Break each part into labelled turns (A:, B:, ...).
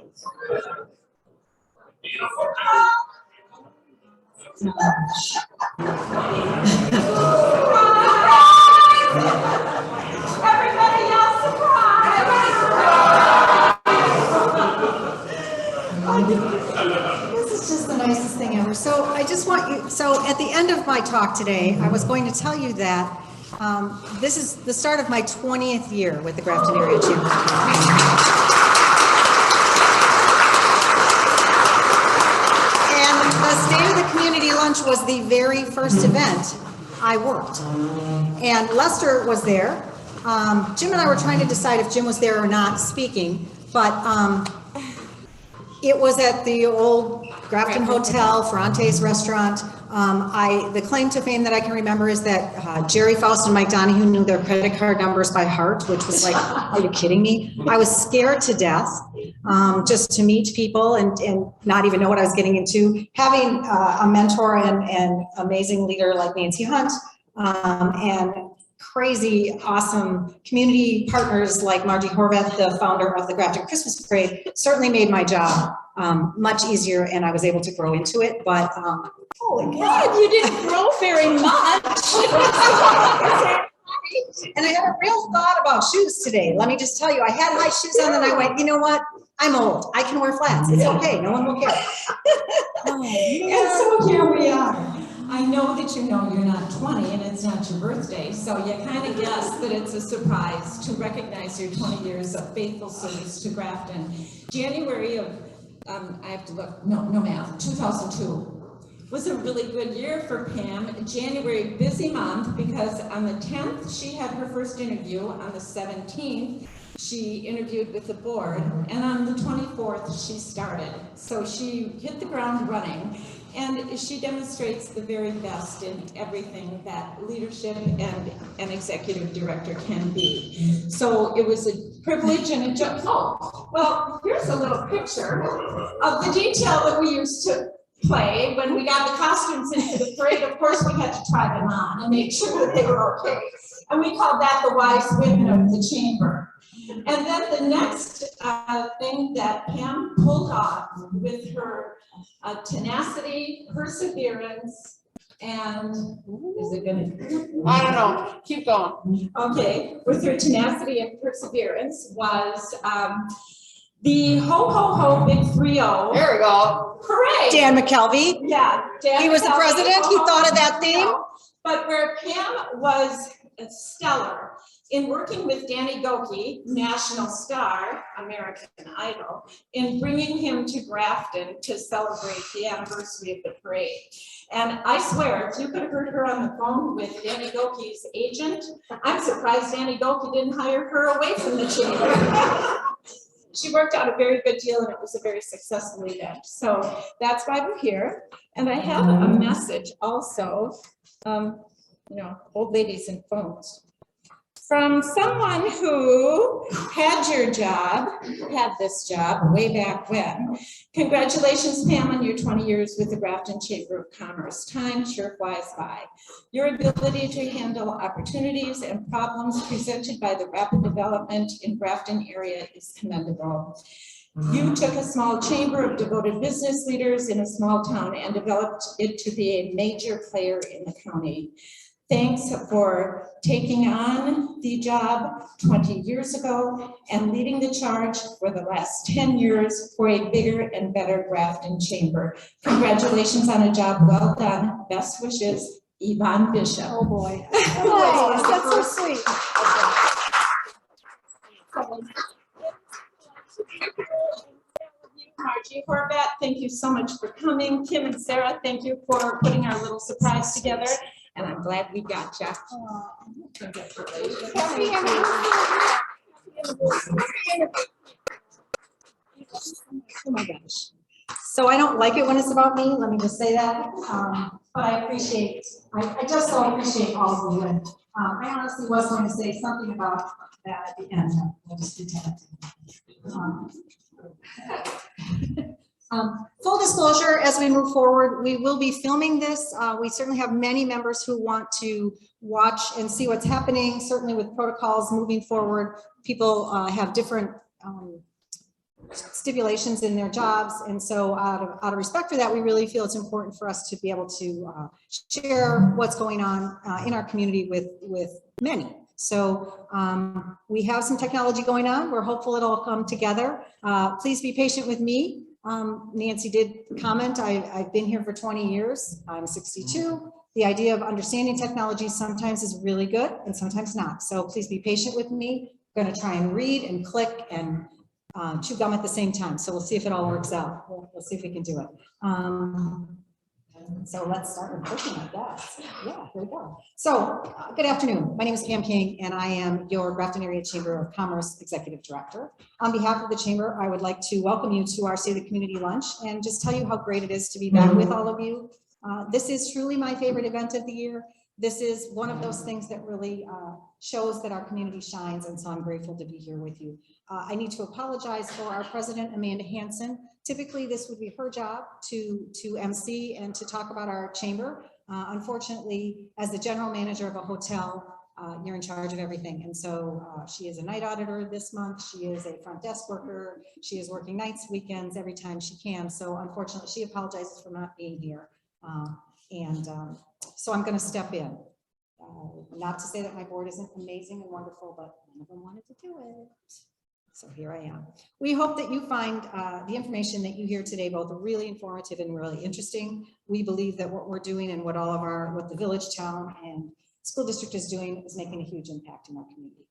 A: Everybody yell surprise! This is just the nicest thing ever. So I just want you, so at the end of my talk today, I was going to tell you that this is the start of my 20th year with the Grafton Area Chamber of Commerce. And the State of the Community Lunch was the very first event I worked. And Lester was there. Jim and I were trying to decide if Jim was there or not speaking, but it was at the old Grafton Hotel, Ferrante's restaurant. The claim to fame that I can remember is that Jerry Faust and Mike Donahue knew their credit card numbers by heart, which was like, are you kidding me? I was scared to death just to meet people and not even know what I was getting into. Having a mentor and amazing leader like Nancy Hunt and crazy, awesome community partners like Margie Horvath, the founder of the Grafton Christmas Parade, certainly made my job much easier, and I was able to grow into it. But holy God,
B: you didn't grow very much.
A: And I had a real thought about shoes today. Let me just tell you, I had high shoes on, and I went, you know what? I'm old. I can wear flats. It's okay. No one will care.
B: And so here we are. I know that you know you're not 20 and it's not your birthday, so you kind of guess that it's a surprise to recognize your 20 years of faithful service to Grafton. January of, I have to look, no math, 2002 was a really good year for Pam. January, busy month, because on the 10th, she had her first interview. On the 17th, she interviewed with the board, and on the 24th, she started. So she hit the ground running. And she demonstrates the very best in everything that leadership and an executive director can be. So it was a privilege and a joy. Oh, well, here's a little picture of the detail that we used to play when we got the costumes into the parade. Of course, we had to try them on and make sure that they were okay. And we called that the wise women of the chamber. And then the next thing that Pam pulled off with her tenacity, perseverance, and is it gonna?
C: I don't know. Keep going.
B: Okay, with her tenacity and perseverance was the ho ho ho big 3-0.
C: There we go.
B: Hooray!
A: Dan McKelvey.
B: Yeah, Dan.
A: He was the president. He thought of that theme.
B: But where Pam was stellar in working with Danny Gokey, national star, American Idol, in bringing him to Grafton to celebrate the anniversary of the parade. And I swear, if you could have heard her on the phone with Danny Gokey's agent, I'm surprised Danny Gokey didn't hire her away from the chamber. She worked out a very good deal, and it was a very successful event. So that's why we're here. And I have a message also, old ladies and phones, from someone who had your job, had this job way back when. Congratulations, Pam, on your 20 years with the Grafton Chamber of Commerce. Time sure flies by. Your ability to handle opportunities and problems presented by the rapid development in Grafton area is commendable. You took a small chamber of devoted business leaders in a small town and developed it to be a major player in the county. Thanks for taking on the job 20 years ago and leading the charge for the last 10 years for a bigger and better Grafton Chamber. Congratulations on a job well done. Best wishes, Yvonne Bishop.
A: Oh boy. Oh, that's so sweet.
B: Margie Horvath, thank you so much for coming. Kim and Sarah, thank you for putting our little surprise together. And I'm glad we got you. Oh
A: my gosh. So I don't like it when it's about me, let me just say that. But I appreciate, I just so appreciate all of you. And I honestly was going to say something about that at the end. I'll just do that. Full disclosure, as we move forward, we will be filming this. We certainly have many members who want to watch and see what's happening, certainly with protocols moving forward. People have different stipulations in their jobs. And so out of respect for that, we really feel it's important for us to be able to share what's going on in our community with many. So we have some technology going on. We're hopeful it'll come together. Please be patient with me. Nancy did comment, I've been here for 20 years. I'm 62. The idea of understanding technology sometimes is really good and sometimes not. So please be patient with me. I'm going to try and read and click and chew gum at the same time. So we'll see if it all works out. We'll see if we can do it. So let's start with clicking, I guess. Yeah, here we go. So good afternoon. My name is Pam King, and I am your Grafton Area Chamber of Commerce Executive Director. On behalf of the Chamber, I would like to welcome you to our State of the Community Lunch and just tell you how great it is to be back with all of you. This is truly my favorite event of the year. This is one of those things that really shows that our community shines, and so I'm grateful to be here with you. I need to apologize for our president, Amanda Hanson. Typically, this would be her job to MC and to talk about our chamber. Unfortunately, as the general manager of a hotel, you're in charge of everything. And so she is a night auditor this month. She is a front desk worker. She is working nights, weekends, every time she can. So unfortunately, she apologizes for not being here. So I'm going to step in. Not to say that my board isn't amazing and wonderful, but none of them wanted to do it. So here I am. We hope that you find the information that you hear today both really informative and really interesting. We believe that what we're doing and what the village, town, and school district is doing is making a huge impact in our community.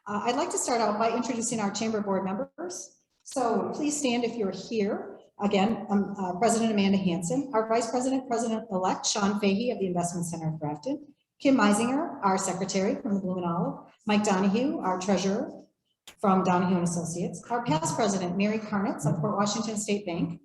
A: I'd like to start out by introducing our chamber board members. So please stand if you're here. Again, President Amanda Hanson, our Vice President, President-elect Sean Fahey of the Investment Center of Grafton, Kim Meisinger, our Secretary from the Blue and Olive, Mike Donahue, our Treasurer from Donahue and Associates, our past President, Mary Karnitz of Port Washington State Bank,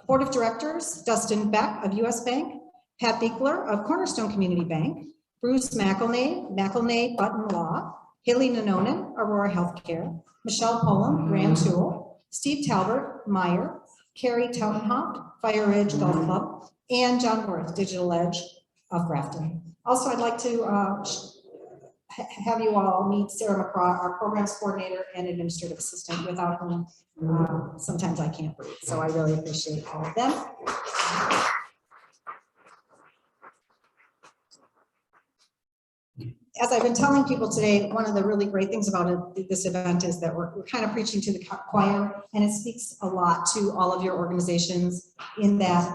A: Board of Directors, Dustin Beck of US Bank, Pat Bickler of Cornerstone Community Bank, Bruce McElnay, Button Law, Haley Nanonen, Aurora Healthcare, Michelle Pullum, Rand Tool, Steve Talbert, Meyer, Carrie Tautenhoff, Fire Ridge Golf Club, and John Worth, Digital Edge of Grafton. Also, I'd like to have you all meet Sarah McCraw, our programs coordinator and administrative assistant, without whom sometimes I can't breathe. So I really appreciate all of them. As I've been telling people today, one of the really great things about this event is that we're kind of preaching to the choir, and it speaks a lot to all of your organizations in that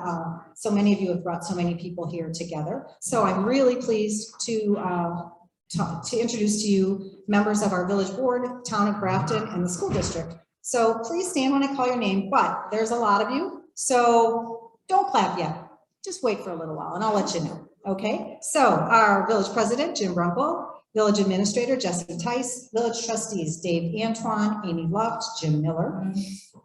A: so many of you have brought so many people here together. So I'm really pleased to introduce to you members of our village board, town of Grafton, and the school district. So please stand when I call your name, but there's a lot of you, so don't clap yet. Just wait for a little while and I'll let you know. Okay, so our village president, Jim Brunkle, village administrator, Jesse Tice, village trustees, Dave Antoine, Amy Luft, Jim Miller,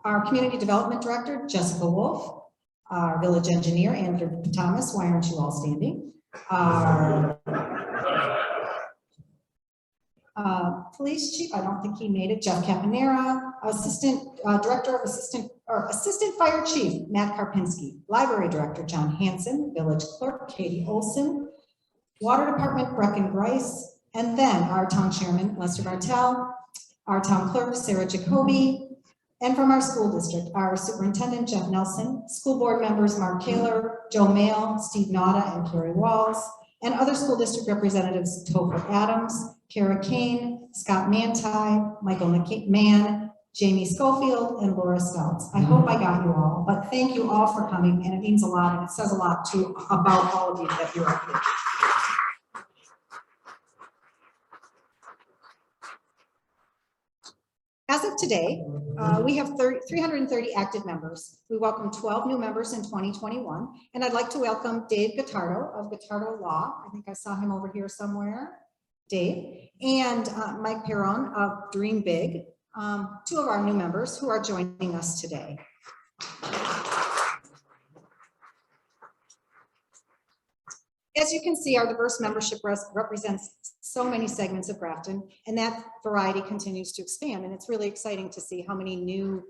A: our community development director, Jessica Wolf, our village engineer, Andrew Thomas. Why aren't you all standing? Our police chief, I don't think he made it, Jeff Caponera, assistant director of assistant fire chief, Matt Karpinski, library director, John Hanson, village clerk, Katie Olson, water department, Brecken Grice, and then our town chairman, Lester Bartell, our town clerk, Sarah Jacoby, and from our school district, our superintendent, Jeff Nelson, school board members, Mark Kaler, Joe Mail, Steve Nauta, and Carrie Walls, and other school district representatives, Topher Adams, Kara Kane, Scott Manti, Michael Mann, Jamie Schofield, and Laura Stouts. I hope I got you all, but thank you all for coming, and it means a lot, and it says a lot too about all of you that you're up here. As of today, we have 330 active members. We welcome 12 new members in 2021, and I'd like to welcome Dave Gottardo of Gottardo Law. I think I saw him over here somewhere. Dave, and Mike Perron of Dream Big, two of our new members who are joining us today. As you can see, our diverse membership represents so many segments of Grafton, and that variety continues to expand. And it's really exciting to see how many new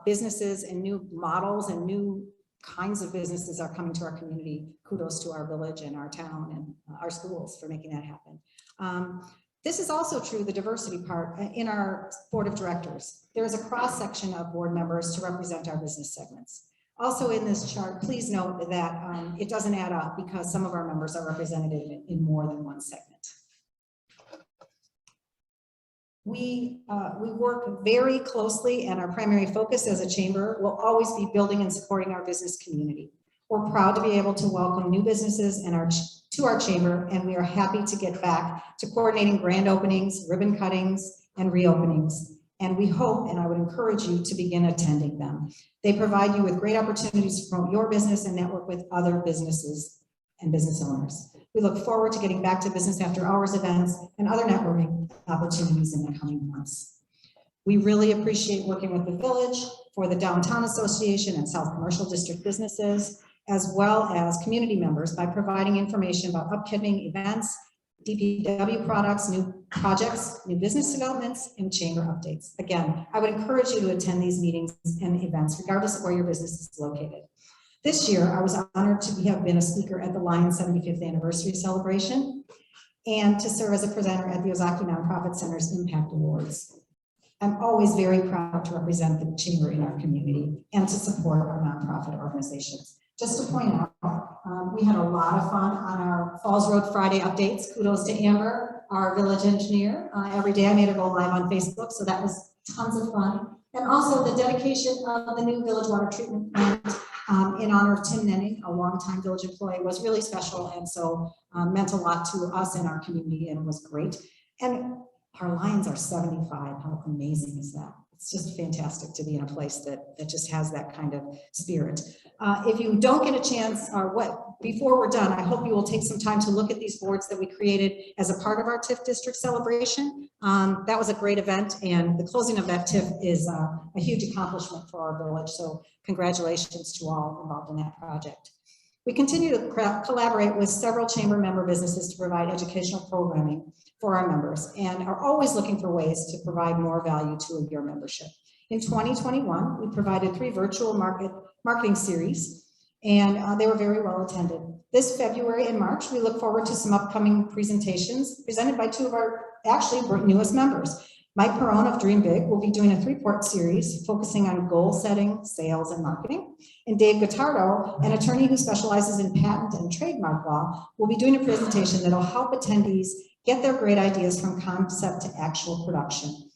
A: businesses and new models and new kinds of businesses are coming to our community. Kudos to our village and our town and our schools for making that happen. This is also true, the diversity part, in our board of directors. There is a cross-section of board members to represent our business segments. Also in this chart, please note that it doesn't add up because some of our members are represented in more than one segment. We work very closely, and our primary focus as a chamber will always be building and supporting our business community. We're proud to be able to welcome new businesses to our chamber, and we are happy to get back to coordinating grand openings, ribbon cuttings, and reopenings. And we hope, and I would encourage you to begin attending them. They provide you with great opportunities to promote your business and network with other businesses and business owners. We look forward to getting back to business after hours events and other networking opportunities in the coming months. We really appreciate working with the village, for the Downtown Association and South Commercial District businesses, as well as community members by providing information about upcoming events, DPW products, new projects, new business developments, and chamber updates. Again, I would encourage you to attend these meetings and events, regardless of where your business is located. This year, I was honored to have been a speaker at the Lions 75th anniversary celebration and to serve as a presenter at the Ozaki Nonprofit Center's Impact Awards. I'm always very proud to represent the chamber in our community and to support our nonprofit organizations. Just to point out, we had a lot of fun on our Falls Road Friday updates. Kudos to Amber, our village engineer. Every day I made her go live on Facebook, so that was tons of fun. And also the dedication of the new village water treatment plant in honor of Tim Nenning, a longtime village employee, was really special, and so meant a lot to us and our community, and was great. And our Lions are 75. How amazing is that? It's just fantastic to be in a place that just has that kind of spirit. If you don't get a chance, before we're done, I hope you will take some time to look at these boards that we created as a part of our TIF district celebration. That was a great event, and the closing of that TIF is a huge accomplishment for our village. So congratulations to all involved in that project. We continue to collaborate with several chamber member businesses to provide educational programming for our members, and are always looking for ways to provide more value to your membership. In 2021, we provided 3 virtual marketing series, and they were very well attended. This February and March, we look forward to some upcoming presentations presented by 2 of our actually newest members. Mike Perone of Dream Big will be doing a 3-part series focusing on goal setting, sales, and marketing. And Dave Gottardo, an attorney who specializes in patent and trademark law, will be doing a presentation that will help attendees get their great ideas from concept to actual production.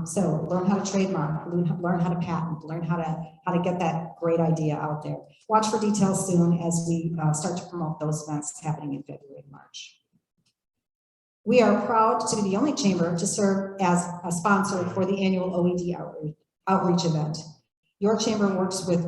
A: So learn how to trademark, learn how to patent, learn how to get that great idea out there. Watch for details soon as we start to promote those events happening in February and March. We are proud to be the only chamber to serve as a sponsor for the annual OED outreach event. Your chamber works with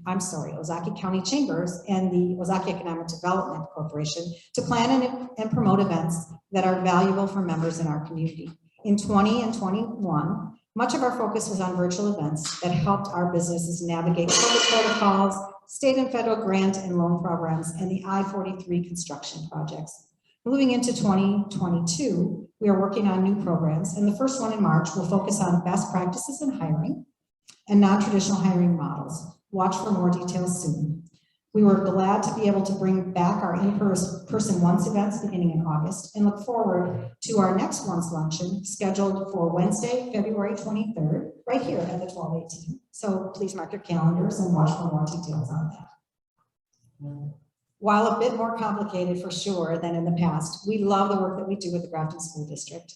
A: Ozaki County Chambers and the Ozaki Economic Development Corporation to plan and promote events that are valuable for members in our community. In 2020 and 21, much of our focus was on virtual events that helped our businesses navigate COVID protocols, state and federal grant and loan programs, and the I-43 construction projects. Moving into 2022, we are working on new programs, and the first one in March will focus on best practices in hiring and non-traditional hiring models. Watch for more details soon. We were glad to be able to bring back our in-person once events beginning in August, and look forward to our next once luncheon scheduled for Wednesday, February 23rd, right here at the 1218. So please mark your calendars and watch for more details on that. While a bit more complicated for sure than in the past, we love the work that we do with the Grafton School District.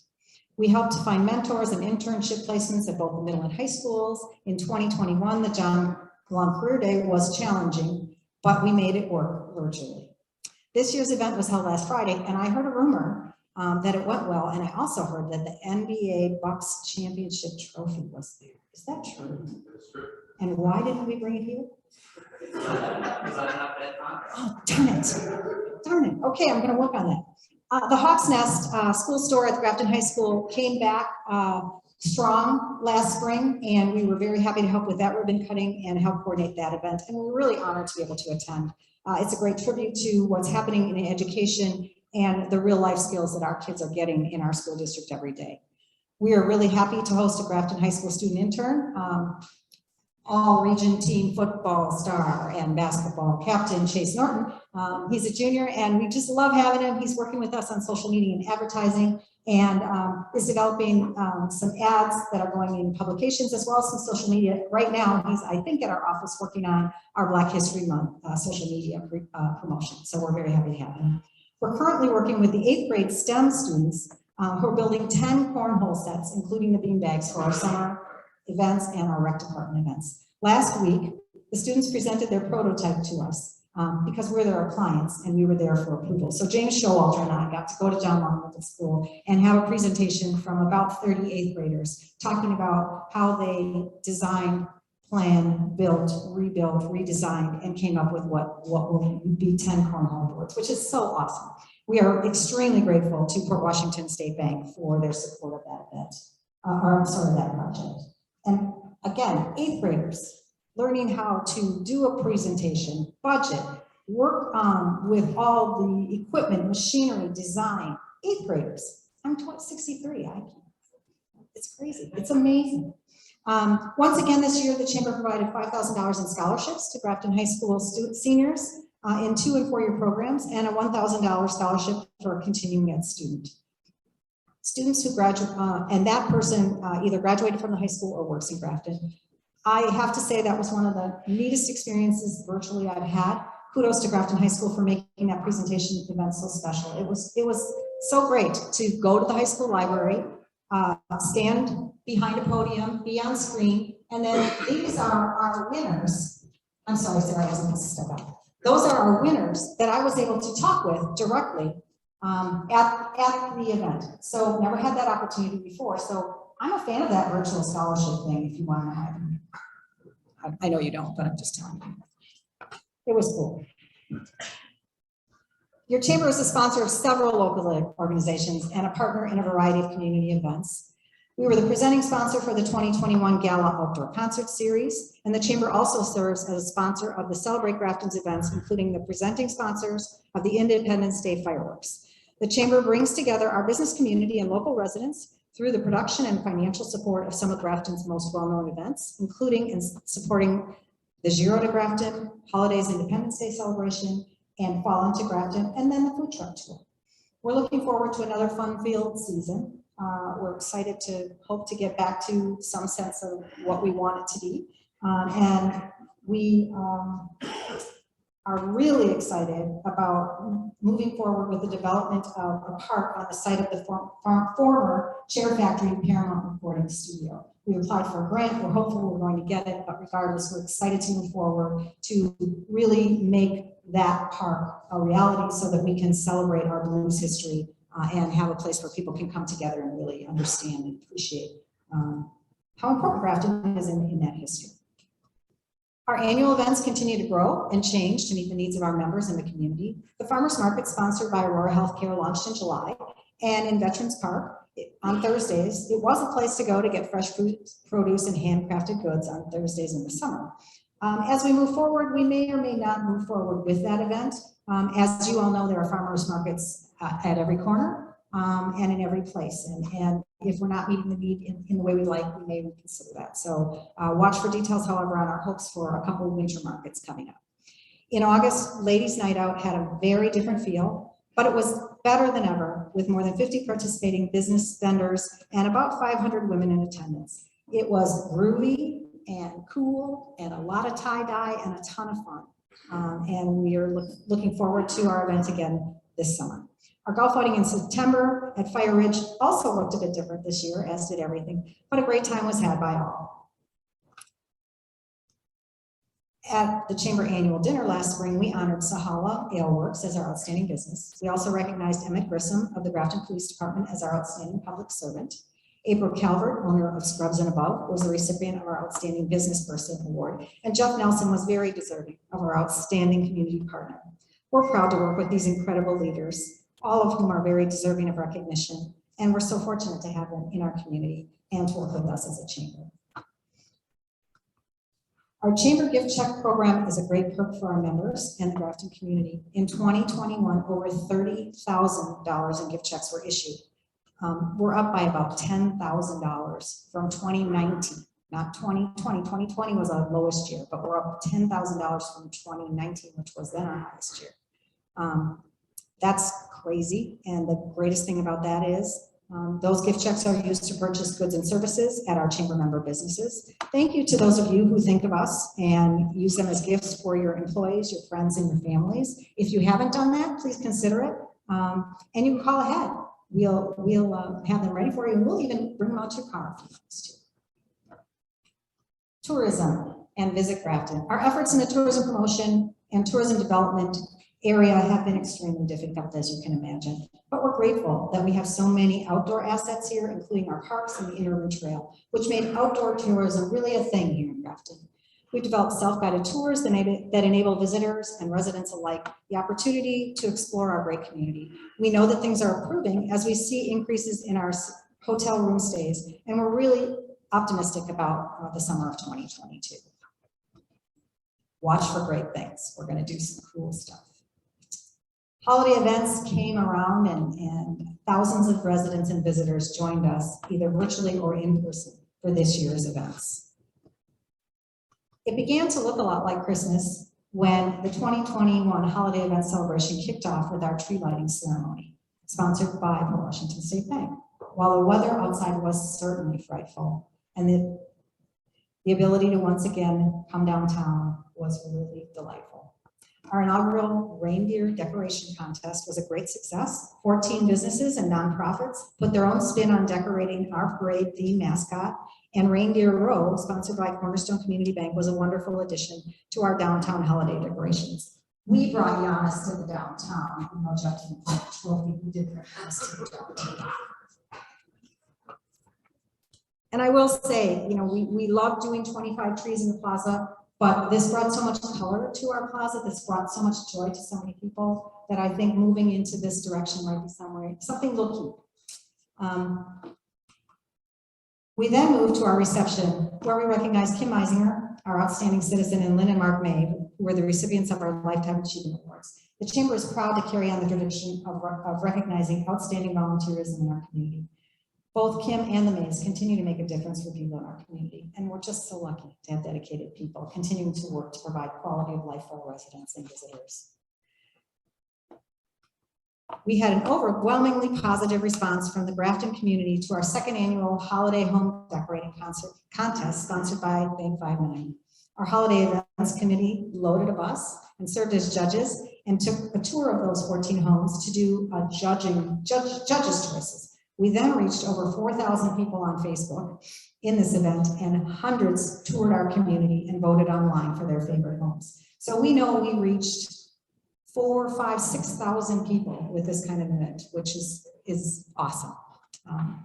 A: We help to find mentors and internship placements at both the middle and high schools. In 2021, the John Long Career Day was challenging, but we made it work virtually. This year's event was held last Friday, and I heard a rumor that it went well, and I also heard that the NBA Bucks championship trophy was there. Is that true? That's true. And why didn't we bring it here? Oh, darn it. Darn it. Okay, I'm going to work on that. The Hawk's Nest school store at the Grafton High School came back strong last spring, and we were very happy to help with that ribbon cutting and help coordinate that event. And we were really honored to be able to attend. It's a great tribute to what's happening in education and the real life skills that our kids are getting in our school district every day. We are really happy to host a Grafton High School student intern. all-region team football star and basketball captain, Chase Norton. He's a junior, and we just love having him. He's working with us on social media and advertising, and is developing some ads that are going in publications as well as some social media. Right now, he's, I think, at our office working on our Black History Month social media promotion. So we're very happy to have him. We're currently working with the 8th grade STEM students who are building 10 cornhole sets, including the beanbags for our summer events and our rec department events. Last week, the students presented their prototype to us because we're their clients and we were there for approval. So James Showalter and I got to go to John Long Middle School and have a presentation from about 30 8th graders talking about how they designed, planned, built, rebuilt, redesigned, and came up with what will be 10 cornhole boards, which is so awesome. We are extremely grateful to Port Washington State Bank for their support of that event, that project. And again, 8th graders learning how to do a presentation, budget, work with all the equipment, machinery, design. 8th graders. I'm 63. It's crazy. It's amazing. Once again this year, the Chamber provided $5,000 in scholarships to Grafton High School seniors in 2- and 4-year programs, and a $1,000 scholarship for a continuing ed student. Students who graduate, and that person either graduated from the high school or works in Grafton. I have to say that was one of the neatest experiences virtually I've had. Kudos to Grafton High School for making that presentation event so special. It was so great to go to the high school library, stand behind a podium, be on screen, and then these are our winners. I'm sorry, Sarah, I wasn't supposed to step out. Those are our winners that I was able to talk with directly at the event. So never had that opportunity before. So I'm a fan of that virtual scholarship thing if you want to have it. I know you don't, but I'm just telling you. It was cool. Your chamber is a sponsor of several local organizations and a partner in a variety of community events. We were the presenting sponsor for the 2021 Gala Outdoor Concert Series, and the Chamber also serves as a sponsor of the Celebrate Grafton's events, including the presenting sponsors of the Independence Day fireworks. The Chamber brings together our business community and local residents through the production and financial support of some of Grafton's most well-known events, including in supporting the Giro de Grafton, Holidays Independence Day celebration, and Fall into Grafton, and then the food truck tour. We're looking forward to another fun-filled season. We're excited to hope to get back to some sense of what we want it to be. And we are really excited about moving forward with the development of a park on the site of the former Chair Factory and Paramount Recording Studio. We applied for a grant. We're hopeful we're going to get it, but regardless, we're excited to move forward to really make that park a reality so that we can celebrate our blues history and have a place where people can come together and really understand and appreciate how important Grafton is in that history. Our annual events continue to grow and change to meet the needs of our members and the community. The Farmers Market, sponsored by Aurora Healthcare, launched in July, and in Veterans Park on Thursdays, it was a place to go to get fresh produce and handcrafted goods on Thursdays in the summer. As we move forward, we may or may not move forward with that event. As you all know, there are farmers markets at every corner and in every place. And if we're not meeting the need in the way we like, we may reconsider that. So watch for details, however, on our hopes for a couple of winter markets coming up. In August, Ladies' Night Out had a very different feel, but it was better than ever with more than 50 participating business vendors and about 500 women in attendance. It was groovy and cool and a lot of tie-dye and a ton of fun. And we are looking forward to our event again this summer. Our golf outing in September at Fire Ridge also looked a bit different this year, as did everything, but a great time was had by all. At the Chamber annual dinner last spring, we honored Sahala Ale Works as our outstanding business. We also recognized Emmett Grissom of the Grafton Police Department as our outstanding public servant. April Calvert, owner of Scrubs and Above, was the recipient of our Outstanding Business Person Award, and Jeff Nelson was very deserving of our Outstanding Community Partner. We're proud to work with these incredible leaders, all of whom are very deserving of recognition, and we're so fortunate to have them in our community and to work with us as a chamber. Our Chamber gift check program is a great perk for our members and the Grafton community. In 2021, over $30,000 in gift checks were issued. We're up by about $10,000 from 2019. not 2020. 2020 was our lowest year, but we're up $10,000 from 2019, which was then our highest year. That's crazy. And the greatest thing about that is those gift checks are used to purchase goods and services at our chamber member businesses. Thank you to those of you who think of us and use them as gifts for your employees, your friends, and your families. If you haven't done that, please consider it. And you can call ahead. We'll have them ready for you, and we'll even bring them out to your car if you want us to. Tourism and Visit Grafton. Our efforts in the tourism promotion and tourism development area have been extremely difficult, as you can imagine. But we're grateful that we have so many outdoor assets here, including our parks and the Interurban Trail, which made outdoor tourism really a thing here in Grafton. We've developed self-guided tours that enable visitors and residents alike the opportunity to explore our great community. We know that things are improving as we see increases in our hotel room stays, and we're really optimistic about the summer of 2022. Watch for great things. We're going to do some cool stuff. Holiday events came around and thousands of residents and visitors joined us either virtually or in person for this year's events. It began to look a lot like Christmas when the 2021 holiday event celebration kicked off with our tree lighting ceremony, sponsored by the Washington State Bank. While the weather outside was certainly frightful, and the ability to once again come downtown was really delightful. Our inaugural reindeer decoration contest was a great success. 14 businesses and nonprofits put their own spin on decorating our parade theme mascot, and Reindeer Row, sponsored by Cornerstone Community Bank, was a wonderful addition to our downtown holiday decorations. We brought Giannis to the downtown. You know, Jeff didn't bring a trophy, we did bring Giannis to the downtown. And I will say, you know, we love doing 25 trees in the plaza, but this brought so much color to our plaza. This brought so much joy to so many people that I think moving into this direction might be something we'll keep. We then moved to our reception, where we recognized Kim Meisinger, our outstanding citizen, and Lynn and Mark May, who were the recipients of our Lifetime Achievement Awards. The Chamber is proud to carry on the tradition of recognizing outstanding volunteerism in our community. Both Kim and the Mays continue to make a difference for people in our community, and we're just so lucky to have dedicated people continuing to work to provide quality of life for our residents and visitors. We had an overwhelmingly positive response from the Grafton community to our second annual Holiday Home Decorating Contest sponsored by Bank 59. Our Holiday Events Committee loaded a bus and served as judges and took a tour of those 14 homes to do a judges' choices. We then reached over 4,000 people on Facebook in this event, and hundreds toured our community and voted online for their favorite homes. So we know we reached 4,000, 5,000, 6,000 people with this kind of event, which is awesome.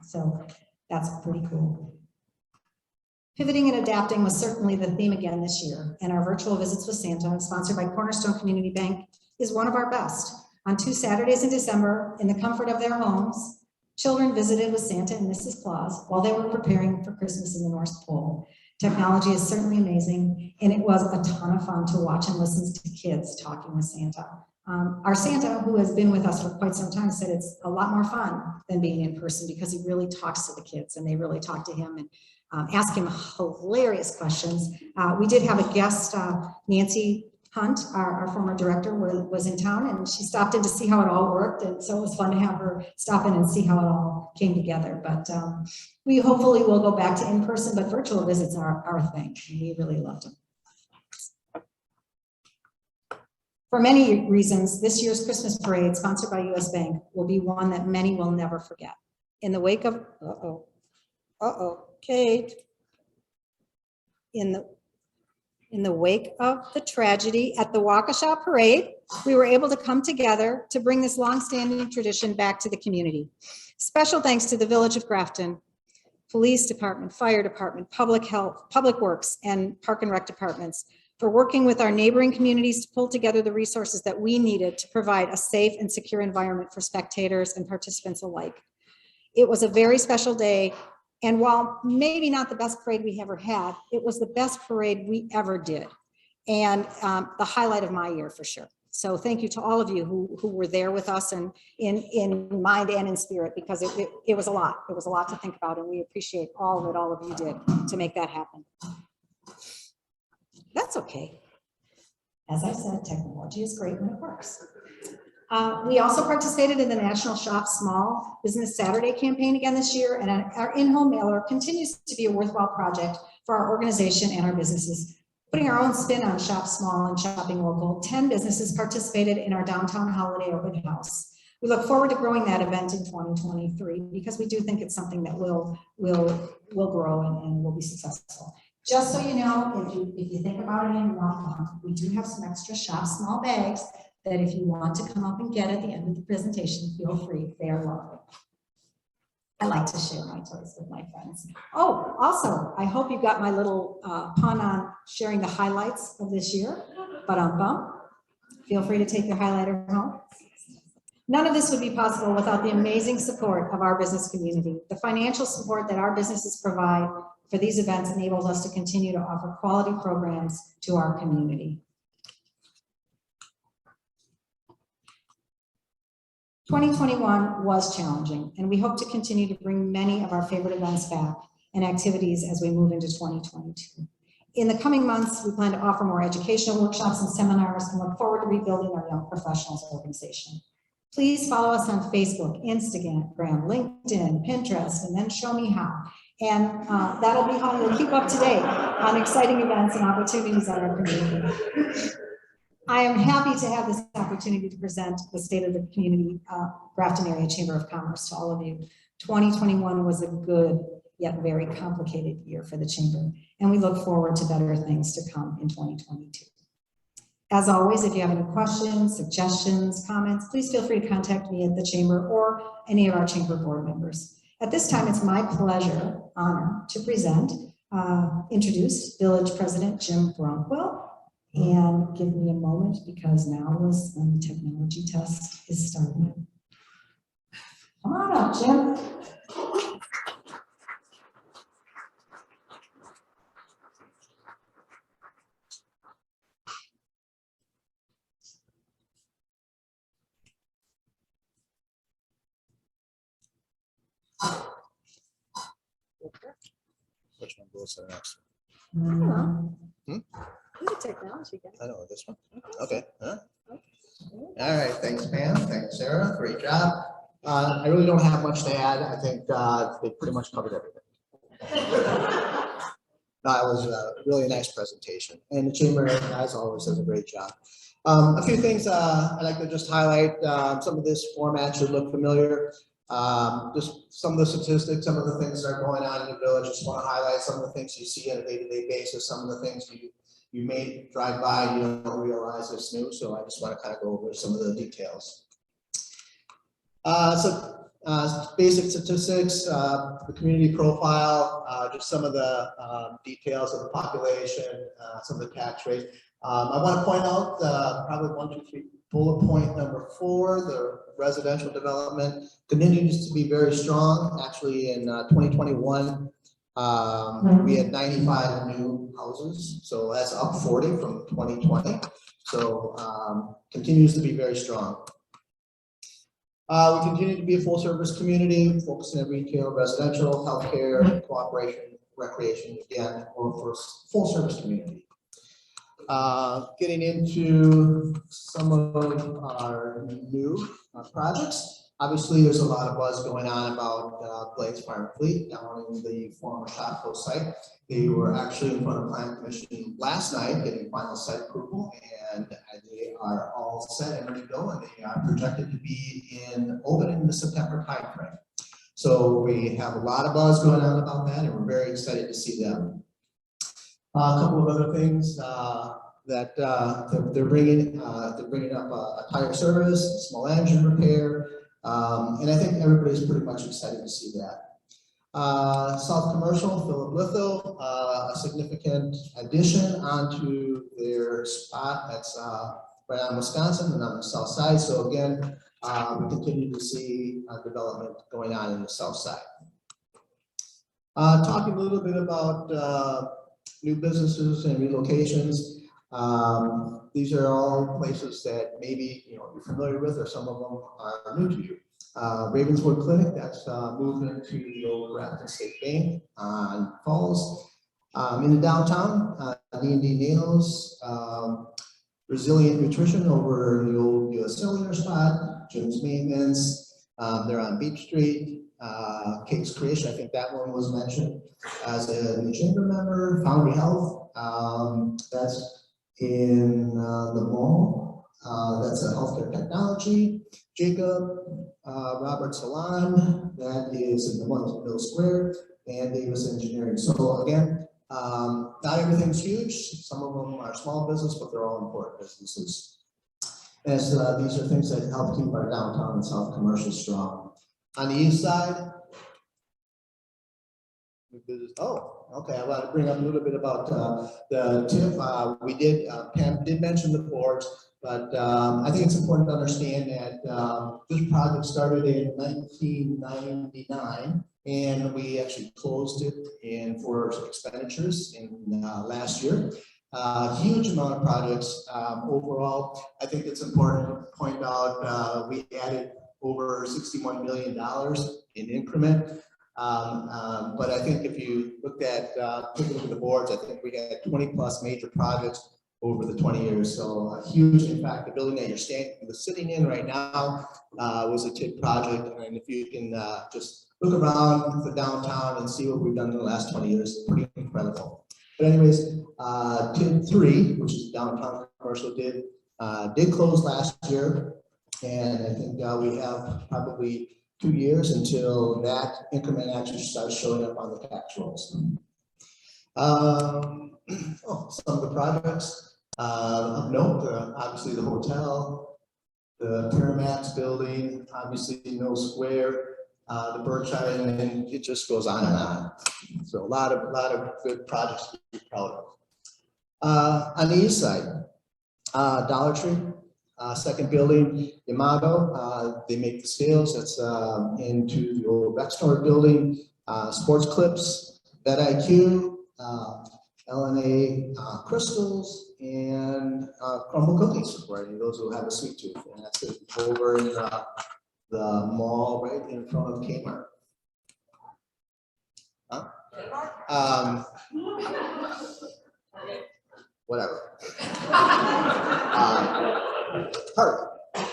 A: So that's pretty cool. Pivoting and adapting was certainly the theme again this year, and our virtual visits with Santa, sponsored by Cornerstone Community Bank, is one of our best. On 2 Saturdays in December, in the comfort of their homes, children visited with Santa and Mrs. Claus while they were preparing for Christmas in the North Pole. Technology is certainly amazing, and it was a ton of fun to watch and listen to kids talking with Santa. Our Santa, who has been with us for quite some time, said it's a lot more fun than being in person because he really talks to the kids, and they really talk to him and ask him hilarious questions. We did have a guest, Nancy Hunt, our former director, was in town, and she stopped in to see how it all worked, and so it was fun to have her stop in and see how it all came together. But we hopefully will go back to in-person, but virtual visits are our thing. We really loved them. For many reasons, this year's Christmas parade, sponsored by US Bank, will be one that many will never forget. In the wake of, Kate. In the wake of the tragedy at the Waukesha Parade, we were able to come together to bring this longstanding tradition back to the community. Special thanks to the Village of Grafton, Police Department, Fire Department, Public Health, Public Works, and Park and Rec departments for working with our neighboring communities to pull together the resources that we needed to provide a safe and secure environment for spectators and participants alike. It was a very special day, and while maybe not the best parade we ever had, it was the best parade we ever did, and the highlight of my year for sure. So thank you to all of you who were there with us and in mind and in spirit, because it was a lot. It was a lot to think about, and we appreciate all that all of you did to make that happen. That's okay. As I said, technology is great when it works. We also participated in the National Shop Small Business Saturday campaign again this year, and our in-home mailer continues to be a worthwhile project for our organization and our businesses. Putting our own spin on Shop Small and Shopping Local, 10 businesses participated in our downtown holiday open house. We look forward to growing that event in 2023 because we do think it's something that will grow and will be successful. Just so you know, if you think about it and you want, we do have some extra Shop Small bags that if you want to come up and get at the end of the presentation, feel free. They are lovely. I like to share my toys with my friends. Oh, also, I hope you got my little pun on sharing the highlights of this year. Feel free to take your highlighter home. None of this would be possible without the amazing support of our business community. The financial support that our businesses provide for these events enables us to continue to offer quality programs to our community. 2021 was challenging, and we hope to continue to bring many of our favorite events back and activities as we move into 2022. In the coming months, we plan to offer more educational workshops and seminars and look forward to rebuilding our Young Professionals organization. Please follow us on Facebook, Instagram, LinkedIn, Pinterest, and then Show Me How. And that'll be how you'll keep up to date on exciting events and opportunities at our community. I am happy to have this opportunity to present the State of the Community Grafton Area Chamber of Commerce to all of you. 2021 was a good yet very complicated year for the Chamber, and we look forward to better things to come in 2022. As always, if you have any questions, suggestions, comments, please feel free to contact me at the Chamber or any of our Chamber board members. At this time, it's my honor to introduce Village President Jim Bronkwell. And give me a moment because now is when the technology test is starting. Come on up, Jim.
D: Which one goes to the next
A: You're a technology guy.
D: one? I know, this one? Okay. All right, thanks, Pam. Thanks, Sarah. Great job. I really don't have much to add. I think they pretty much covered everything. No, it was a really nice presentation. And the Chamber, as always, does a great job. A few things I'd like to just highlight. Some of this format should look familiar. Just some of the statistics, some of the things that are going on in the village. Just want to highlight some of the things you see on a day-to-day basis, some of the things you may drive by and you don't realize it's new. So I just want to kind of go over some of the details. Basic statistics, the community profile, just some of the details of the population, some of the tax rate. I want to point out probably 1, 2, 3, bullet point number 4, the residential development continues to be very strong. Actually, in 2021, we had 95 new houses, so that's up 40 from 2020. So continues to be very strong. We continue to be a full-service community, focusing on retail, residential, healthcare, cooperation, recreation, again, or for full-service community. Getting into some of our new projects. Obviously, there's a lot of buzz going on about Blake's Farm Fleet down in the former Shopco site. They were actually in front of Plan Commission last night getting final site approval, and they are all set and ready to go, and they are projected to be open in the September timeframe. So we have a lot of buzz going on about that, and we're very excited to see them. A couple of other things that they're bringing up a tire service, small engine repair, and I think everybody's pretty much excited to see that. South Commercial, Philip Litho, a significant addition onto their spot that's right on Wisconsin and on the south side. So again, we continue to see development going on in the south side. Talking a little bit about new businesses and relocations. These are all places that maybe you're familiar with, or some of them are new to you. Ravenswood Clinic, that's moved into the old Grafton State Bank on Falls. In the downtown, D&D Nails, Resilient Nutrition over the old US Cellular spot, Jim's Maintenance, they're on Beach Street, Cake's Creation, I think that one was mentioned as a new chamber member, Foundry Health, that's in the mall, that's a healthcare technology, Jacob, Robert Salon, that is in the Mill Square, and Davis Engineering. So again, not everything's huge. Some of them are small business, but they're all important businesses. As these are things that help keep our downtown and south commercial strong. On the east side, oh, okay, I want to bring up a little bit about the TIF. We did, Pam did mention the boards, but I think it's important to understand that this project started in 1999, and we actually closed it for expenditures in last year. Huge amount of projects. Overall, I think it's important to point out we added over $61 million in increment. But I think if you looked at, take a look at the boards, I think we had 20 plus major projects over the 20 years. So a huge, in fact, the building that you're sitting in right now was a TID project. And if you can just look around the downtown and see what we've done in the last 20 years, pretty incredible. But anyways, TID 3, which is downtown commercial, did close last year. And I think we have probably 2 years until that increment actually starts showing up on the tax rolls. Some of the projects of note, obviously the hotel, the Paramax building, obviously Mill Square, the Berkshire, and it just goes on and on. So a lot of good projects to be proud of. On the east side, Dollar Tree. Second building, Yamato, they make the scales. That's into the old Rexnord building. Sports Clips, BetIQ, LNA Crystals, and Crumble Cookies, for those who have a sweet tooth. And that's it, over in the mall right in front of Kmart. Huh? Whatever. Park. I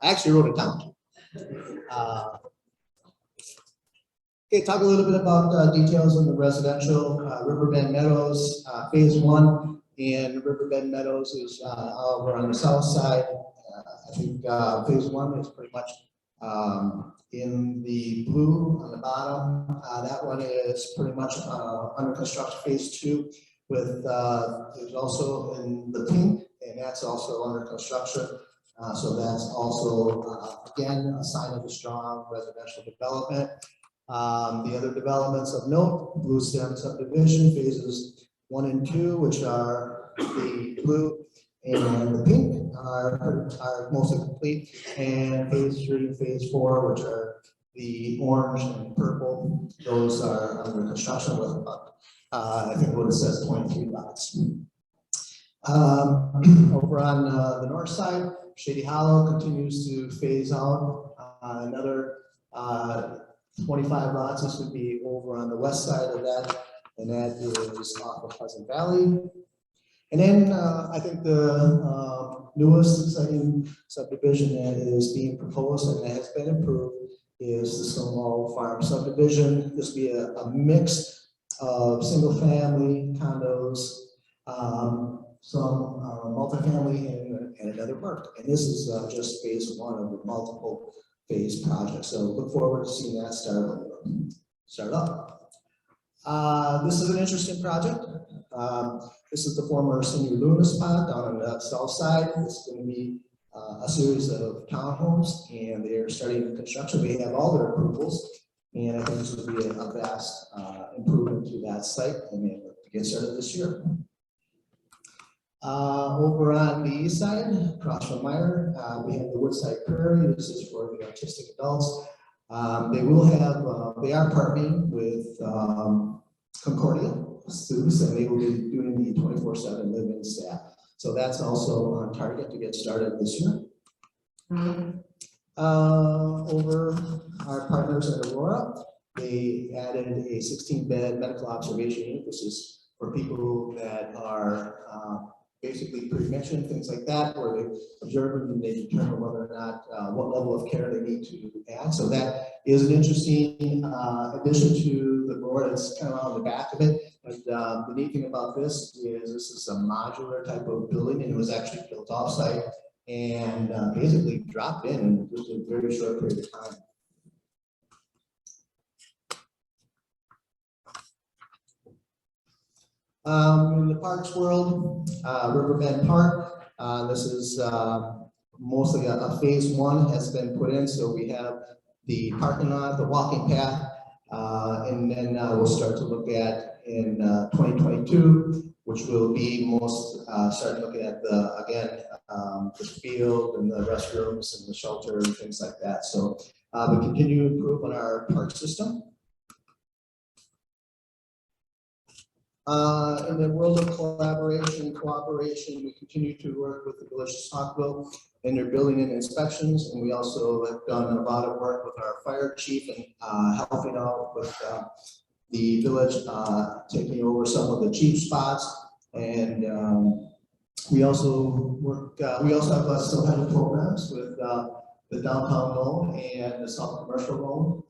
D: actually wrote it down. Okay, talk a little bit about details on the residential Riverbend Meadows phase 1, and Riverbend Meadows is over on the south side. I think phase 1 is pretty much in the blue on the bottom. That one is pretty much under construction. Phase 2 with there's also in the pink, and that's also under construction. So that's also, again, a sign of a strong residential development. The other developments of note, Blue Stem subdivision, phases 1 and 2, which are the blue and the pink are mostly complete. And phase 3 and phase 4, which are the orange and purple, those are under construction with about, I think what it says, 23 lots. Over on the north side, Shady Hollow continues to phase out another 25 lots. This would be over on the west side of that, and that is off of Pleasant Valley. And then I think the newest exciting subdivision that is being proposed and that has been approved is the Stonewall Farm subdivision. This will be a mix of single family condos, some multifamily, and another park. And this is just phase 1 of the multiple phase project. So look forward to seeing that start up. This is an interesting project. This is the former Senior Luna spot down on the south side. It's going to be a series of townhomes, and they are starting construction. We have all their approvals, and I think this will be a vast improvement to that site, and they look to get started this year. Over on the east side, across from Meyer, we have the Woodside Prairie. This is for the autistic adults. They will have, they are partnering with Concordia. students, and they will be doing the 24/7 live-in staff. So that's also on target to get started this year. Over our partners at Aurora, they added a 16-bed medical observation unit. This is for people that are basically pre-mentioned, things like that, where they observe and they determine whether or not what level of care they need to add. So that is an interesting addition to the board. It's kind of on the back of it. But the neat thing about this is a modular type of building, and it was actually built off-site and basically dropped in just a very short period of time. In the parks world, Riverbend Park, this is mostly a phase one has been put in. So we have the parking lot, the walking path, and then we'll start to look at in 2022, which will be most start looking at the field and the restrooms and the shelter and things like that. So we continue to improve on our park system. In the world of collaboration and cooperation, we continue to work with the Village of Sotcville in their building and inspections, and we also have done a lot of work with our fire chief and helping out with the village taking over some of the cheap spots. And we also work. We also have still have programs with the downtown loan and the South Commercial loan.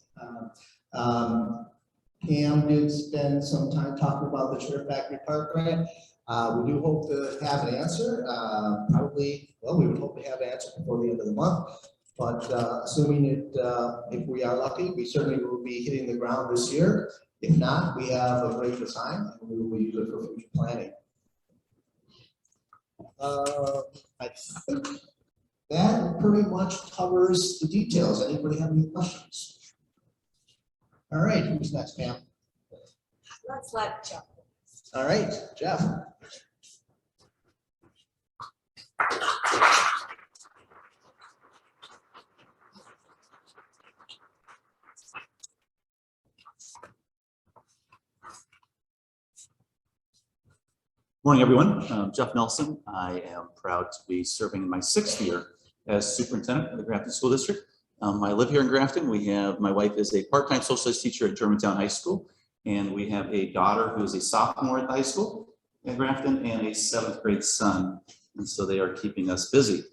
D: Cam did spend some time talking about the Sheriff Factory Park grant. We do hope to have an answer. Probably, well, we would hope to have an answer before the end of the month. But assuming it, if we are lucky, we certainly will be hitting the ground this year. If not, we have a great design and we will use it for future planning. I think that pretty much covers the details. Anybody have any questions? All right, who's next, Pam?
A: Let's let Jeff.
D: All right, Jeff.
E: Morning, everyone. Jeff Nelson. I am proud to be serving in my 6th year as superintendent of the Grafton School District. I live here in Grafton. My wife is a part-time social studies teacher at Germantown High School, and we have a daughter who is a sophomore at the high school in Grafton and a 7th grade son, and so they are keeping us busy.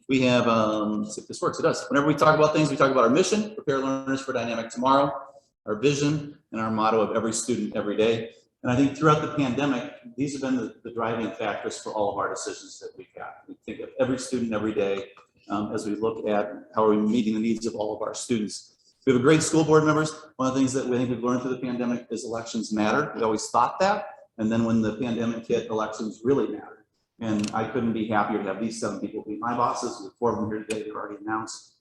E: We have, let's see if this works, it does. Whenever we talk about things, we talk about our mission, prepare learners for dynamic tomorrow, our vision, and our motto of every student, every day. And I think throughout the pandemic, these have been the driving factors for all of our decisions that we've got. We think of every student every day as we look at how are we meeting the needs of all of our students. We have a great school board members. One of the things that we think we've learned through the pandemic is elections matter. We always thought that. And then when the pandemic hit, elections really mattered. And I couldn't be happier to have these 7 people be my bosses. With 4 of them here today, they're already announced.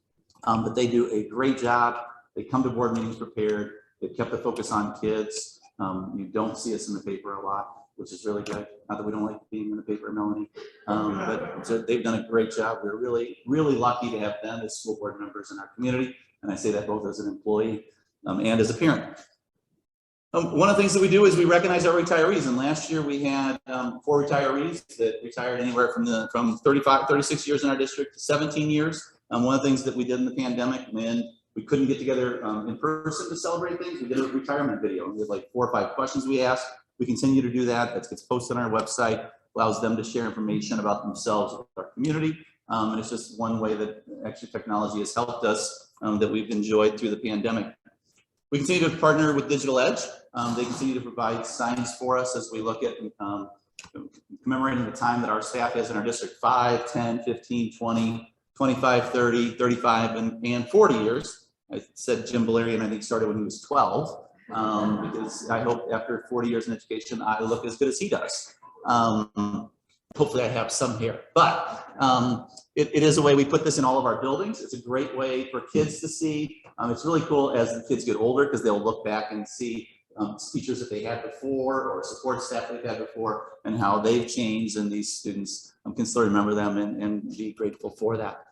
E: But they do a great job. They come to board meetings prepared. They've kept the focus on kids. You don't see us in the paper a lot, which is really good. Not that we don't like being in the paper, Melanie, but so they've done a great job. We're really, really lucky to have them as school board members in our community. And I say that both as an employee and as a parent. One of the things that we do is we recognize our retirees. And last year we had 4 retirees that retired anywhere from 36 years in our district to 17 years. One of the things that we did in the pandemic when we couldn't get together in person to celebrate things, we did a retirement video. And we had like 4 or 5 questions we asked. We continue to do that. That gets posted on our website, allows them to share information about themselves with our community. And it's just one way that actually technology has helped us that we've enjoyed through the pandemic. We continue to partner with Digital Edge. They continue to provide signs for us as we look at commemorating the time that our staff has in our district, 5, 10, 15, 20, 25, 30, 35, and 40 years. I said Jim Valerian, I think, started when he was 12, because I hope after 40 years in education, I look as good as he does. Hopefully I have some here, but it is a way we put this in all of our buildings. It's a great way for kids to see. It's really cool as the kids get older because they'll look back and see teachers that they had before or support staff they've had before and how they've changed, and these students can still remember them and be grateful for that.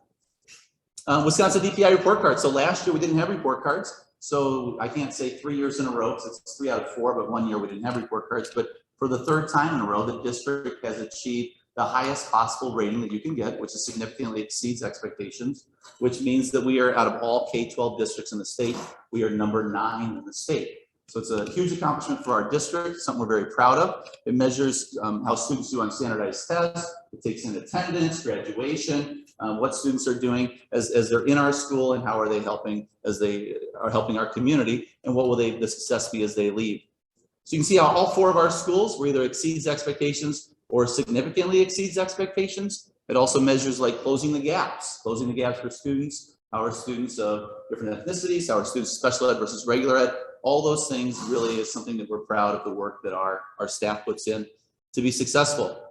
E: Wisconsin DPI report cards. So last year we didn't have report cards. So I can't say 3 years in a row, because it's 3 out of 4, but 1 year we didn't have report cards. But for the third time in a row, the district has achieved the highest possible rating that you can get, which is significantly exceeds expectations, which means that we are, out of all K-12 districts in the state, we are number 9 in the state. So it's a huge accomplishment for our district, something we're very proud of. It measures how students do on standardized tests. It takes in attendance, graduation, what students are doing as they're in our school, and how are they helping as they are helping our community, and what will the success be as they leave. So you can see how all 4 of our schools were either exceeds expectations or significantly exceeds expectations. It also measures like closing the gaps for students, how are students of different ethnicities, how are students special ed versus regular ed. All those things really is something that we're proud of the work that our staff puts in to be successful.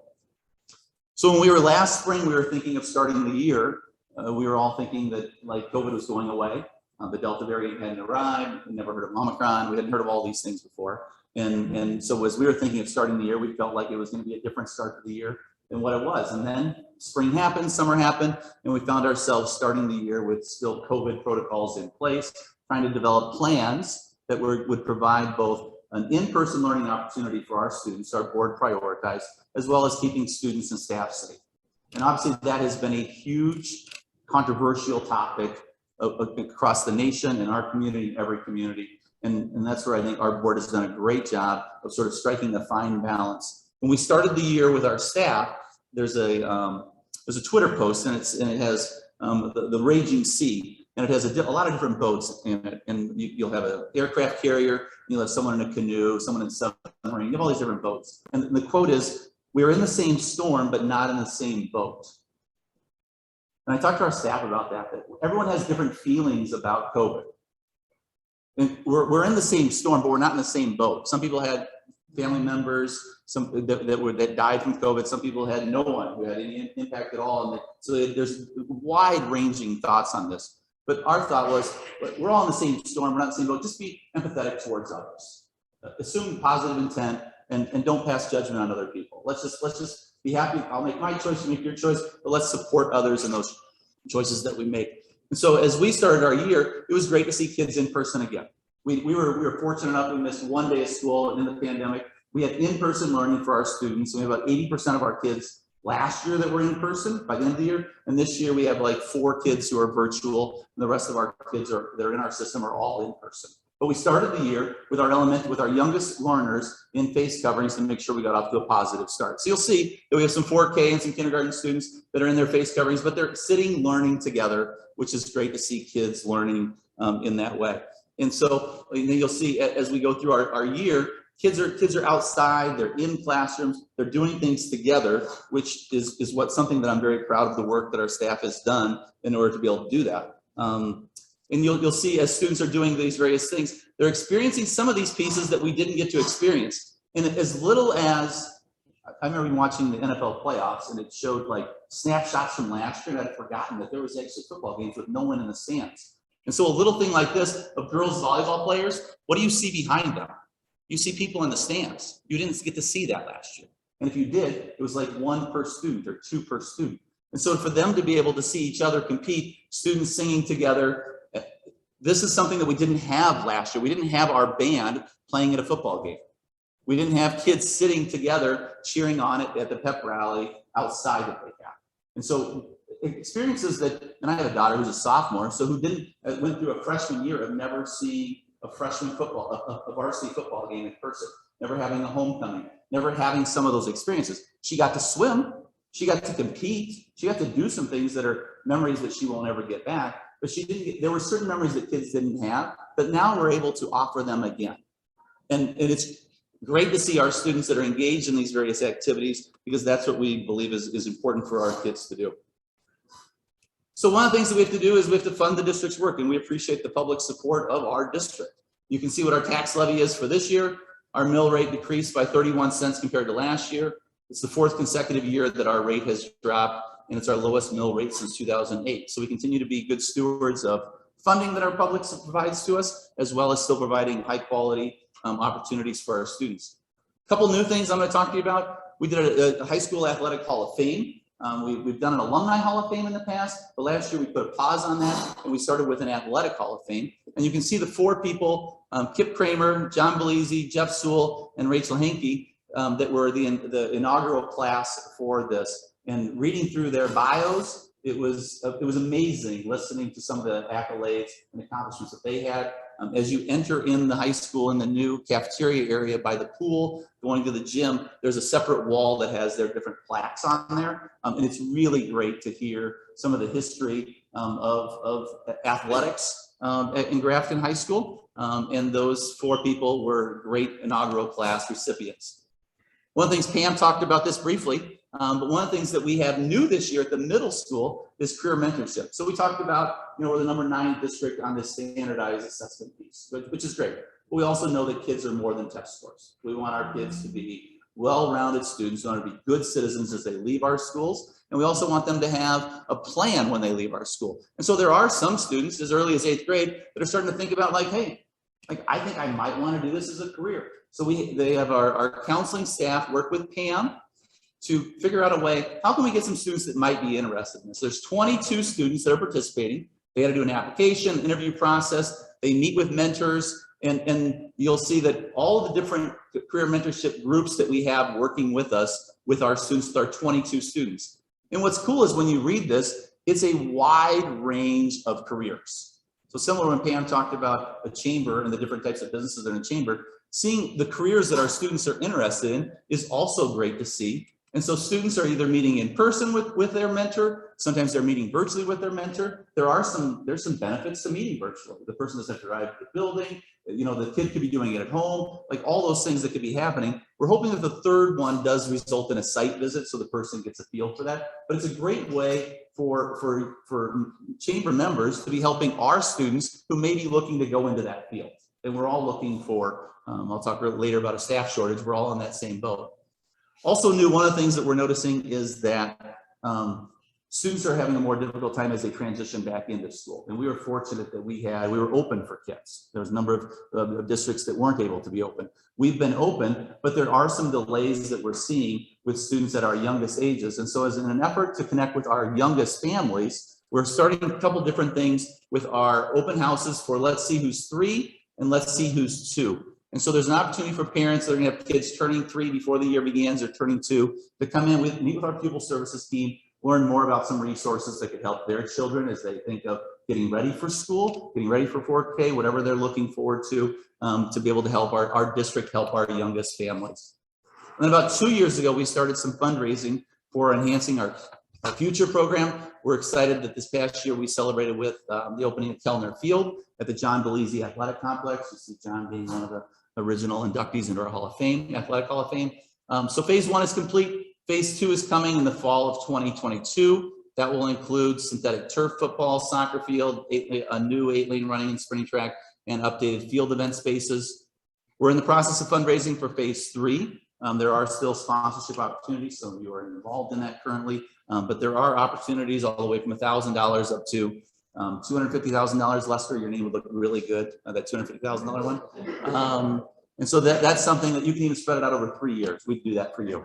E: So when we were last spring, we were thinking of starting the year. We were all thinking that like COVID was going away. The Delta variant hadn't arrived. We never heard of Omicron. We hadn't heard of all these things before. And so as we were thinking of starting the year, we felt like it was going to be a different start to the year than what it was. And then spring happened, summer happened, and we found ourselves starting the year with still COVID protocols in place, trying to develop plans that would provide both an in-person learning opportunity for our students, our board prioritized, as well as keeping students and staff safe. And obviously that has been a huge controversial topic across the nation and our community, every community. And that's where I think our board has done a great job of sort of striking the fine balance. When we started the year with our staff, there's a Twitter post, and it has the raging sea, and it has a lot of different boats in it. And you'll have an aircraft carrier, you'll have someone in a canoe, someone in a submarine, you have all these different boats. And the quote is, "We're in the same storm, but not in the same boat." And I talked to our staff about that everyone has different feelings about COVID. And we're in the same storm, but we're not in the same boat. Some people had family members, that died from COVID. Some people had no one who had any impact at all. And so there's wide-ranging thoughts on this. But our thought was, we're all in the same storm, we're not in the same boat. Just be empathetic towards others. Assume positive intent, and don't pass judgment on other people. Let's just be happy. I'll make my choice, you make your choice, but let's support others in those choices that we make. And so as we started our year, it was great to see kids in person again. We were fortunate enough, we missed 1 day of school in the pandemic. We had in-person learning for our students. We have about 80% of our kids last year that were in person by the end of the year. And this year we have like 4 kids who are virtual, and the rest of our kids that are in our system are all in person. But we started the year with our youngest learners in face coverings to make sure we got off to a positive start. So you'll see that we have some 4K and some kindergarten students that are in their face coverings, but they're sitting learning together, which is great to see kids learning in that way. And so you'll see as we go through our year, kids are outside, they're in classrooms, they're doing things together, which is something that I'm very proud of the work that our staff has done in order to be able to do that. And you'll see as students are doing these various things, they're experiencing some of these pieces that we didn't get to experience. And as little as, I remember watching the NFL playoffs, and it showed like snapshots from last year, and I'd forgotten that there was actually football games with no one in the stands. And so a little thing like this of girls volleyball players, what do you see behind them? You see people in the stands. You didn't get to see that last year. And if you did, it was like 1 per student or 2 per student. And so for them to be able to see each other compete, students singing together, this is something that we didn't have last year. We didn't have our band playing at a football game. We didn't have kids sitting together cheering on it at the pep rally outside that they have. And so experiences that, and I have a daughter who's a sophomore, so who went through a freshman year of never seeing a freshman football, a varsity football game in person, never having a homecoming, never having some of those experiences. She got to swim, she got to compete, she got to do some things that are memories that she won't ever get back, but there were certain memories that kids didn't have, but now we're able to offer them again. And it's great to see our students that are engaged in these various activities, because that's what we believe is important for our kids to do. So one of the things that we have to do is we have to fund the district's work, and we appreciate the public support of our district. You can see what our tax levy is for this year. Our mill rate decreased by 31 cents compared to last year. It's the 4th consecutive year that our rate has dropped, and it's our lowest mill rate since 2008. So we continue to be good stewards of funding that our public provides to us, as well as still providing high quality opportunities for our students. A couple new things I'm going to talk to you about. We did a high school athletic hall of fame. We've done an alumni Hall of Fame in the past, but last year we put a pause on that and we started with an athletic Hall of Fame. And you can see the 4 people, Kip Kramer, John Belize, Jeff Sewell, and Rachel Henke, that were the inaugural class for this. And reading through their bios, it was amazing listening to some of the accolades and accomplishments that they had. As you enter in the high school in the new cafeteria area by the pool, going to the gym, there's a separate wall that has their different plaques on there. And it's really great to hear some of the history of athletics in Grafton High School. And those 4 people were great inaugural class recipients. One of the things, Pam talked about this briefly, but one of the things that we have new this year at the middle school is career mentorship. So we talked about, we're the number 9 district on this standardized assessment piece, which is great. But we also know that kids are more than test scores. We want our kids to be well-rounded students, we want to be good citizens as they leave our schools. And we also want them to have a plan when they leave our school. And so there are some students as early as 8th grade that are starting to think about like, hey, I think I might want to do this as a career. So they have our counseling staff work with Pam to figure out a way, how can we get some students that might be interested in this? There's 22 students that are participating. They had to do an application, interview process. They meet with mentors, and you'll see that all the different career mentorship groups that we have working with us, with our students, with our 22 students. And what's cool is when you read this, it's a wide range of careers. So similar when Pam talked about a chamber and the different types of businesses that are in a chamber, seeing the careers that our students are interested in is also great to see. And so students are either meeting in person with their mentor, sometimes they're meeting virtually with their mentor. There's some benefits to meeting virtually. The person doesn't have to drive to the building, the kid could be doing it at home, like all those things that could be happening. We're hoping that the third one does result in a site visit so the person gets a feel for that. But it's a great way for chamber members to be helping our students who may be looking to go into that field. And we're all looking for, I'll talk later about a staff shortage, we're all in that same boat. Also new, one of the things that we're noticing is that students are having a more difficult time as they transition back into school. And we were fortunate that we were open for kids. There was a number of districts that weren't able to be open. We've been open, but there are some delays that we're seeing with students at our youngest ages. And so as in an effort to connect with our youngest families, we're starting a couple different things with our open houses for let's see who's 3 and let's see who's 2. And so there's an opportunity for parents that are going to have kids turning 3 before the year begins or turning 2 to come in meet with our pupil services team, learn more about some resources that could help their children as they think of getting ready for school, getting ready for 4K, whatever they're looking forward to be able to help our district help our youngest families. And then about 2 years ago, we started some fundraising for enhancing our future program. We're excited that this past year we celebrated with the opening of Kellner Field at the John Belize Athletic Complex. You see John being one of the original inductees into our Hall of Fame, Athletic Hall of Fame. So phase 1 is complete. Phase 2 is coming in the fall of 2022. That will include synthetic turf football, soccer field, a new 8-lane running and sprinting track, and updated field event spaces. We're in the process of fundraising for phase 3. There are still sponsorship opportunities, so you are involved in that currently. But there are opportunities all the way from $1,000 up to $250,000. Lester, your name would look really good, that $250,000 one. And so that's something that you can even spread it out over 3 years. We'd do that for you.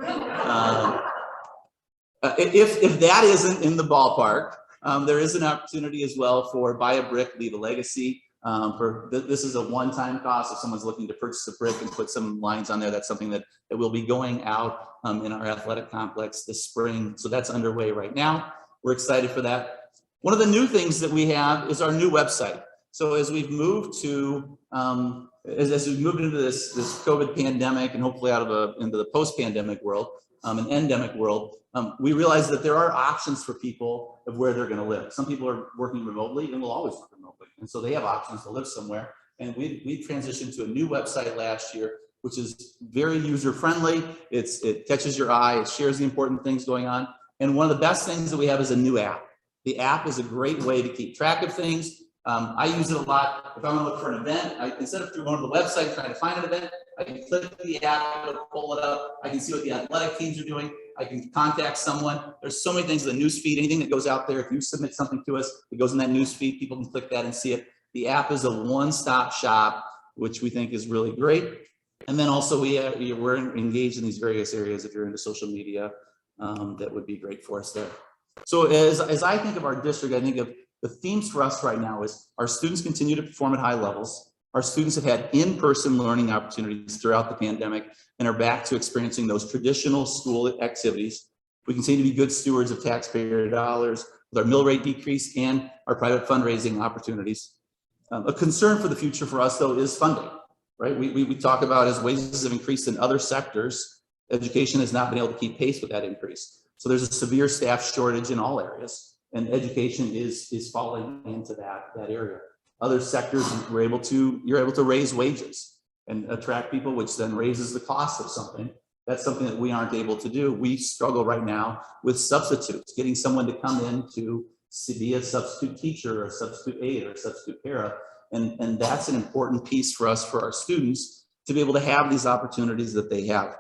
E: If that isn't in the ballpark, there is an opportunity as well for buy a brick, leave a legacy. This is a one-time cost. If someone's looking to purchase a brick and put some lines on there, that's something that will be going out in our athletic complex this spring. So that's underway right now. We're excited for that. One of the new things that we have is our new website. So as we've moved to, as we've moved into this COVID pandemic and hopefully into the post-pandemic world, an endemic world, we realize that there are options for people of where they're going to live. Some people are working remotely and will always work remotely. And so they have options to live somewhere. And we transitioned to a new website last year, which is very user-friendly. It catches your eye. It shares the important things going on. And one of the best things that we have is a new app. The app is a great way to keep track of things. I use it a lot. If I want to look for an event, instead of going to the website trying to find an event, I can click the app, it'll pull it up. I can see what the athletic teams are doing. I can contact someone. There's so many things in the news feed, anything that goes out there. If you submit something to us, it goes in that news feed. People can click that and see it. The app is a one-stop shop, which we think is really great. And then also we're engaged in these various areas. If you're into social media, that would be great for us there. So as I think of our district, I think of the themes for us right now is our students continue to perform at high levels. Our students have had in-person learning opportunities throughout the pandemic and are back to experiencing those traditional school activities. We continue to be good stewards of taxpayer dollars with our mill rate decrease and our private fundraising opportunities. A concern for the future for us, though, is funding, right? We talk about as wages have increased in other sectors, education has not been able to keep pace with that increase. So there's a severe staff shortage in all areas, and education is falling into that area. Other sectors, you're able to raise wages and attract people, which then raises the cost of something. That's something that we aren't able to do. We struggle right now with substitutes, getting someone to come in to be a substitute teacher or a substitute aide or a substitute para. And that's an important piece for us, for our students, to be able to have these opportunities that they have.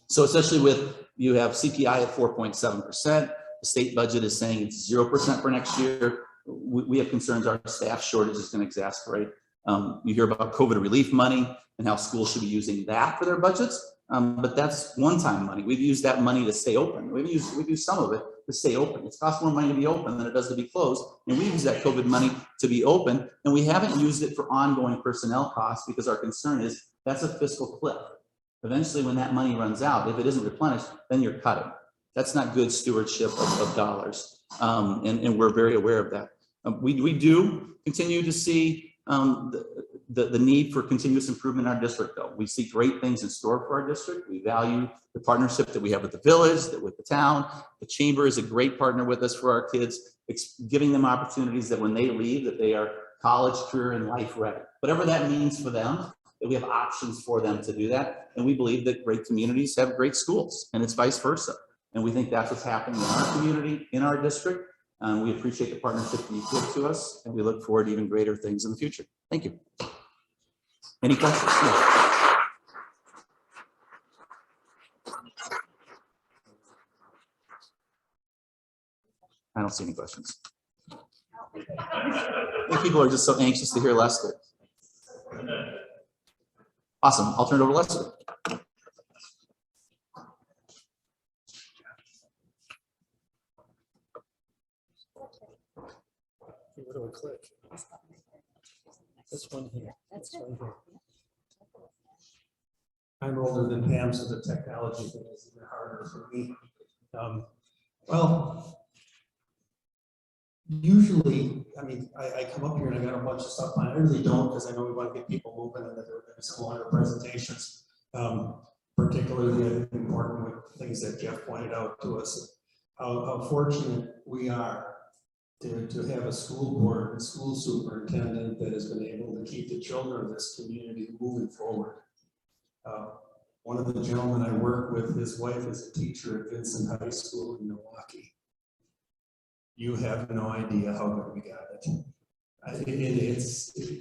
E: So especially with, you have CPI at 4.7%, the state budget is saying it's 0% for next year. We have concerns our staff shortage is going to exacerbate. You hear about COVID relief money and how schools should be using that for their budgets, but that's one-time money. We've used that money to stay open. We've used some of it to stay open. It's cost more money to be open than it does to be closed, and we use that COVID money to be open, and we haven't used it for ongoing personnel costs because our concern is that's a fiscal cliff. Eventually, when that money runs out, if it isn't replenished, then you're cutting. That's not good stewardship of dollars, and we're very aware of that. We do continue to see the need for continuous improvement in our district, though. We see great things in store for our district. We value the partnership that we have with the village, with the town. The chamber is a great partner with us for our kids. It's giving them opportunities that when they leave, that they are college, career, and life ready. Whatever that means for them, that we have options for them to do that. And we believe that great communities have great schools, and it's vice versa. And we think that's what's happening in our community, in our district. We appreciate the partnership that you give to us, and we look forward to even greater things in the future. Thank you. Any questions? Yeah. I don't see any questions. I think people are just so anxious to hear Lester. Awesome. I'll turn it over to Lester.
F: Where do I click? This one here. This one here. I'm older than Pam, so the technology thing is even harder for me. Well, usually, I mean, I come up here and I got a bunch of stuff on. I really don't, because I know we want to get people moving and that there are going to be some longer presentations. Particularly, I think important with things that Jeff pointed out to us, how fortunate we are to have a school board and school superintendent that has been able to keep the children of this community moving forward. One of the gentlemen I work with, his wife is a teacher at Vincent High School in Milwaukee. You have no idea how good we got it.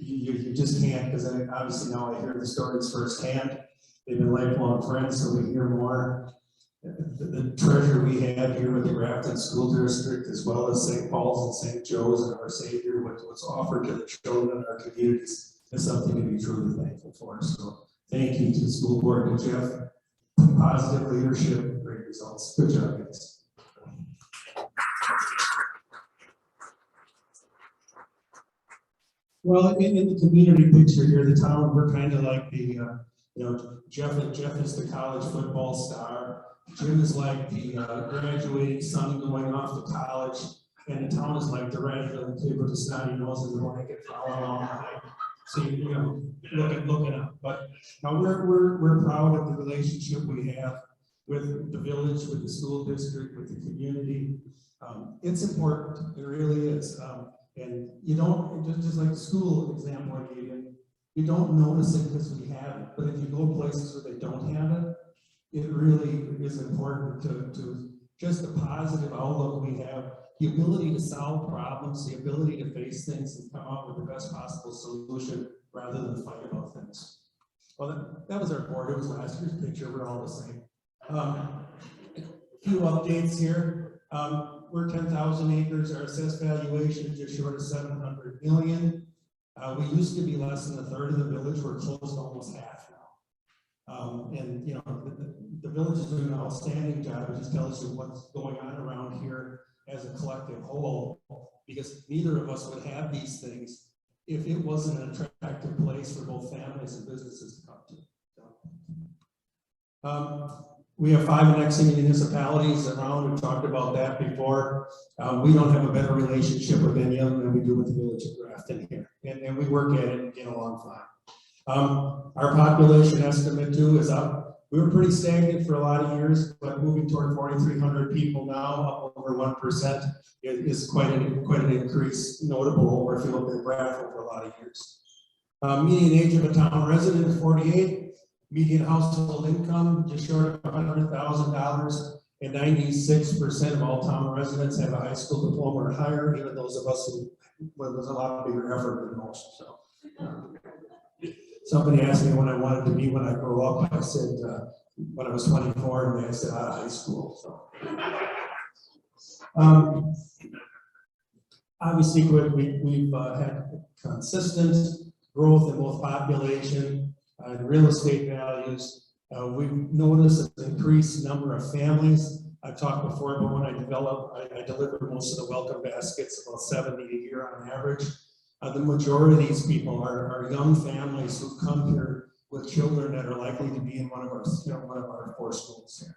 F: You just can't, because obviously now I hear the stories firsthand. They've been lifelong friends, so we hear more. The treasure we have here with the Grafton School District, as well as St. Paul's and St. Joe's and our Savior, what's offered to the children in our communities is something to be truly thankful for. So thank you to the school board and Jeff. Positive leadership, great results. Good job, guys. Well, in the community picture here, the town, we're kind of like the, Jeff is the college football star. Jim is like the graduating son going off to college, and the town is like the regular kid with the snotty nose and the blanket following along behind. So looking up. But now we're proud of the relationship we have with the village, with the school district, with the community. It's important. It really is. And you don't, just like the school example I gave you, you don't notice it because we have it. But if you go places where they don't have it, it really is important to just the positive outlook we have, the ability to solve problems, the ability to face things and come up with the best possible solution rather than fight about things. Well, that was our board. It was last year's picture. We're all the same. A few updates here. We're 10,000 acres. Our assessed valuation is just short of 700 million. We used to be less than a third of the village. We're close to almost half now. And the village is doing an outstanding job. It just tells you what's going on around here as a collective whole, because neither of us would have these things if it wasn't an attractive place for both families and businesses to come to. We have 5 annexing municipalities around. We've talked about that before. We don't have a better relationship with any of them than we do with the village of Grafton here. And we work at it and get along fine. Our population estimate too is up. We were pretty stagnant for a lot of years, but moving toward 4,300 people now, up over 1%, is quite an increase, notable over if you look at Grafton for a lot of years. Median age of a town resident is 48. Median household income just short of $100,000, and 96% of all town residents have a high school diploma or higher, even those of us who, well, there's a lot bigger effort than most. So, somebody asked me what I wanted to be when I grow up. I said when I was 24, and they said out of high school. So, obviously, we've had consistent growth in both population and real estate values. We've noticed an increased number of families. I've talked before about when I deliver most of the welcome baskets, about 70 a year on average. The majority of these people are young families who've come here with children that are likely to be in one of our 4 schools here.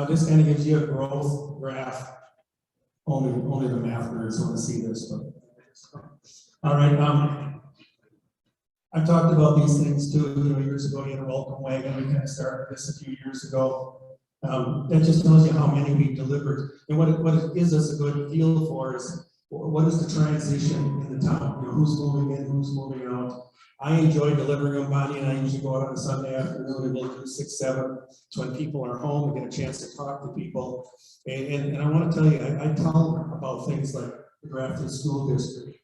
F: This kind of gives you a growth graph. Only the math nerds want to see this, but all right. I've talked about these things too. Years ago, you had a welcome wagon. We kind of started this a few years ago. That just tells you how many we delivered, and what it gives us a good feel for is what is the transition in the town. Who's moving in, who's moving out. I enjoy delivering them. Bonnie and I usually go out on a Sunday afternoon and we'll do 6, 7. It's when people are home. We get a chance to talk to people, and I want to tell you, I tell them about things like the Grafton School District.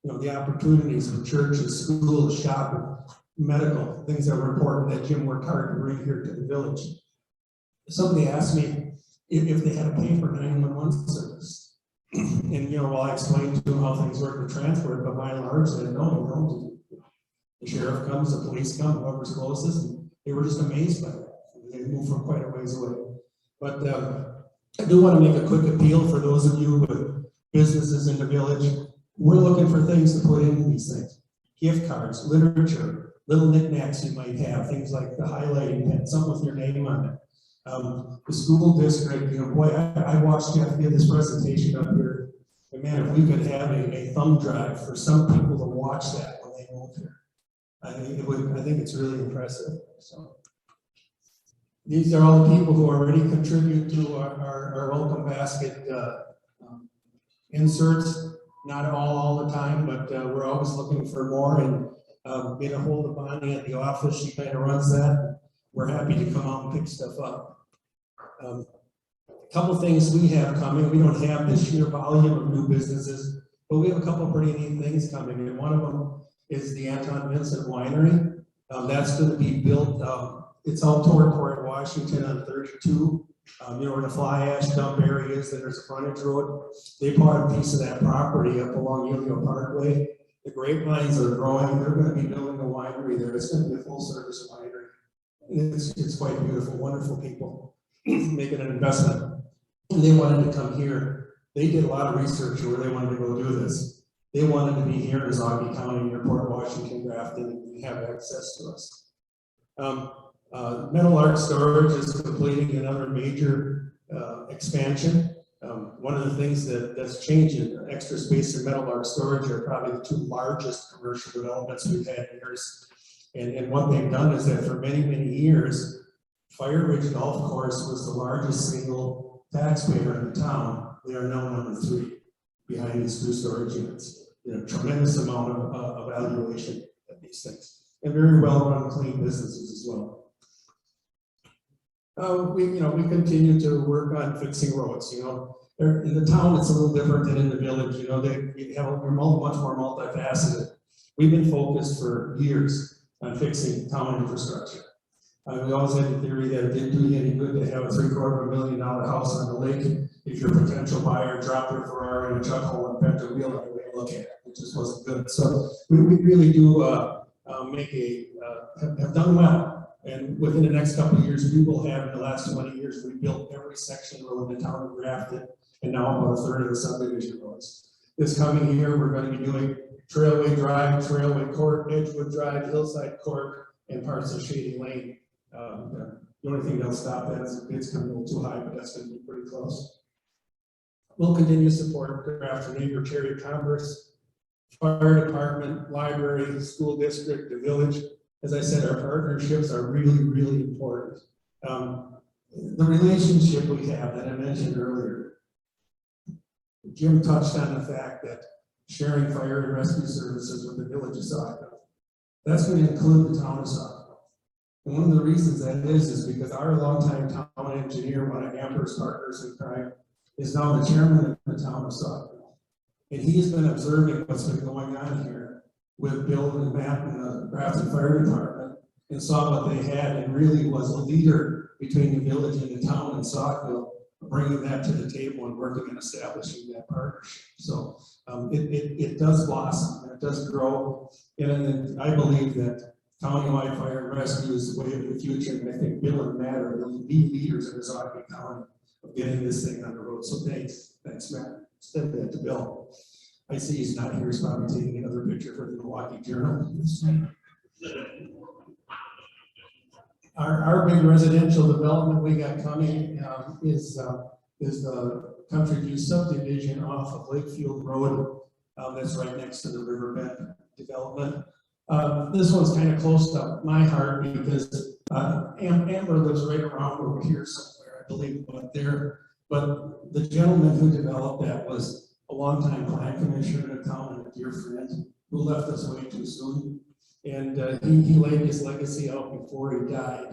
F: The opportunities for churches, schools, shopping, medical, things that were important that Jim worked hard to bring here to the village. Somebody asked me if they had to pay for 911 service. And, well, I explained to them how things work to transfer it, but by and large, they no. The sheriff comes, the police come, whoever's closest, and they were just amazed by that. They moved from quite a ways away. But I do want to make a quick appeal for those of you with businesses in the village. We're looking for things to put in these things. Gift cards, literature, little knickknacks you might have, things like the highlighting pen, something with your name on it. The school district, boy, I watched Jeff give this presentation up here. And man, if we could have a thumb drive for some people to watch that when they move here, I think it's really impressive. So these are all the people who already contribute to our welcome basket inserts. Not all the time, but we're always looking for more, and get a hold of Bonnie at the office. She kind of runs that. We're happy to come out and pick stuff up. A couple things we have coming. We don't have the sheer volume of new businesses, but we have a couple pretty neat things coming, and one of them is the Anton Vincent Winery. That's going to be built. It's out toward Port Washington on 32. Where the fly ash dump area is, there's a frontage road. They bought a piece of that property up along Yale Parkway. The grapevines are growing. They're going to be building a winery there. It's going to be a full service winery. And it's quite beautiful, wonderful people making an investment. And they wanted to come here. They did a lot of research where they wanted to go do this. They wanted to be here in Sotc County near Port Washington, Grafton, and have access to us. Metal Arc Storage is completing another major expansion. One of the things that's changing, extra space and Metal Arc Storage are probably the 2 largest commercial developments we've had in years. And what they've done is that for many, many years, Fire Ridge Golf Course was the largest single taxpayer in the town. They are now number 3 behind these 2 storage units. Tremendous amount of valuation of these things, and very well run, clean businesses as well. We continue to work on fixing roads. In the town, it's a little different than in the village. We're much more multifaceted. We've been focused for years on fixing town infrastructure. We always had the theory that it didn't do you any good to have a $750,000 house on the lake if your potential buyer dropped their Ferrari in a chuck hole and bent a wheel every way to look at it. It just wasn't good. So we really do have done well And within the next couple of years, we will have, in the last 20 years, we built every section road in the town of Grafton, and now about a third of the subdivision roads. This coming year, we're going to be doing Trailway Drive, Trailway Court, Edgewood Drive, Hillside Court, and parts of Shady Lane. The only thing that'll stop that is if it's coming a little too high, but that's going to be pretty close. We'll continue to support Grafton Neighbor Chamber of Commerce, fire department, library, school district, the village. As I said, our partnerships are really, really important. The relationship we have that I mentioned earlier, Jim touched on the fact that sharing fire and rescue services with the village of Sotc. That's going to include the town of Sotc. And one of the reasons that is because our longtime town engineer, one of Amber's partners in crime, is now the chairman of the town of Sotc. And he's been observing what's been going on here with Bill and Matt and the Grafton Fire Department, and saw what they had, and really was a leader between the village and the town in Saukville, bringing that to the table and working and establishing that partnership. So it does blossom, and it does grow, and I believe that countywide fire and rescue is the way of the future, and I think Bill and Matt are the leaders in Saukville County of getting this thing on the road. So thanks, Matt. Send that to Bill. I see he's not here, he's probably taking another picture for the Milwaukee Journal. Our big residential development we got coming is the Country View subdivision off of Lakefield Road. That's right next to the Riverbend development. This one's kind of close to my heart because Amber lives right around over here somewhere, I believe, but the gentleman who developed that was a longtime plan commissioner in the town and a dear friend who left us way too soon. And he laid his legacy out before he died.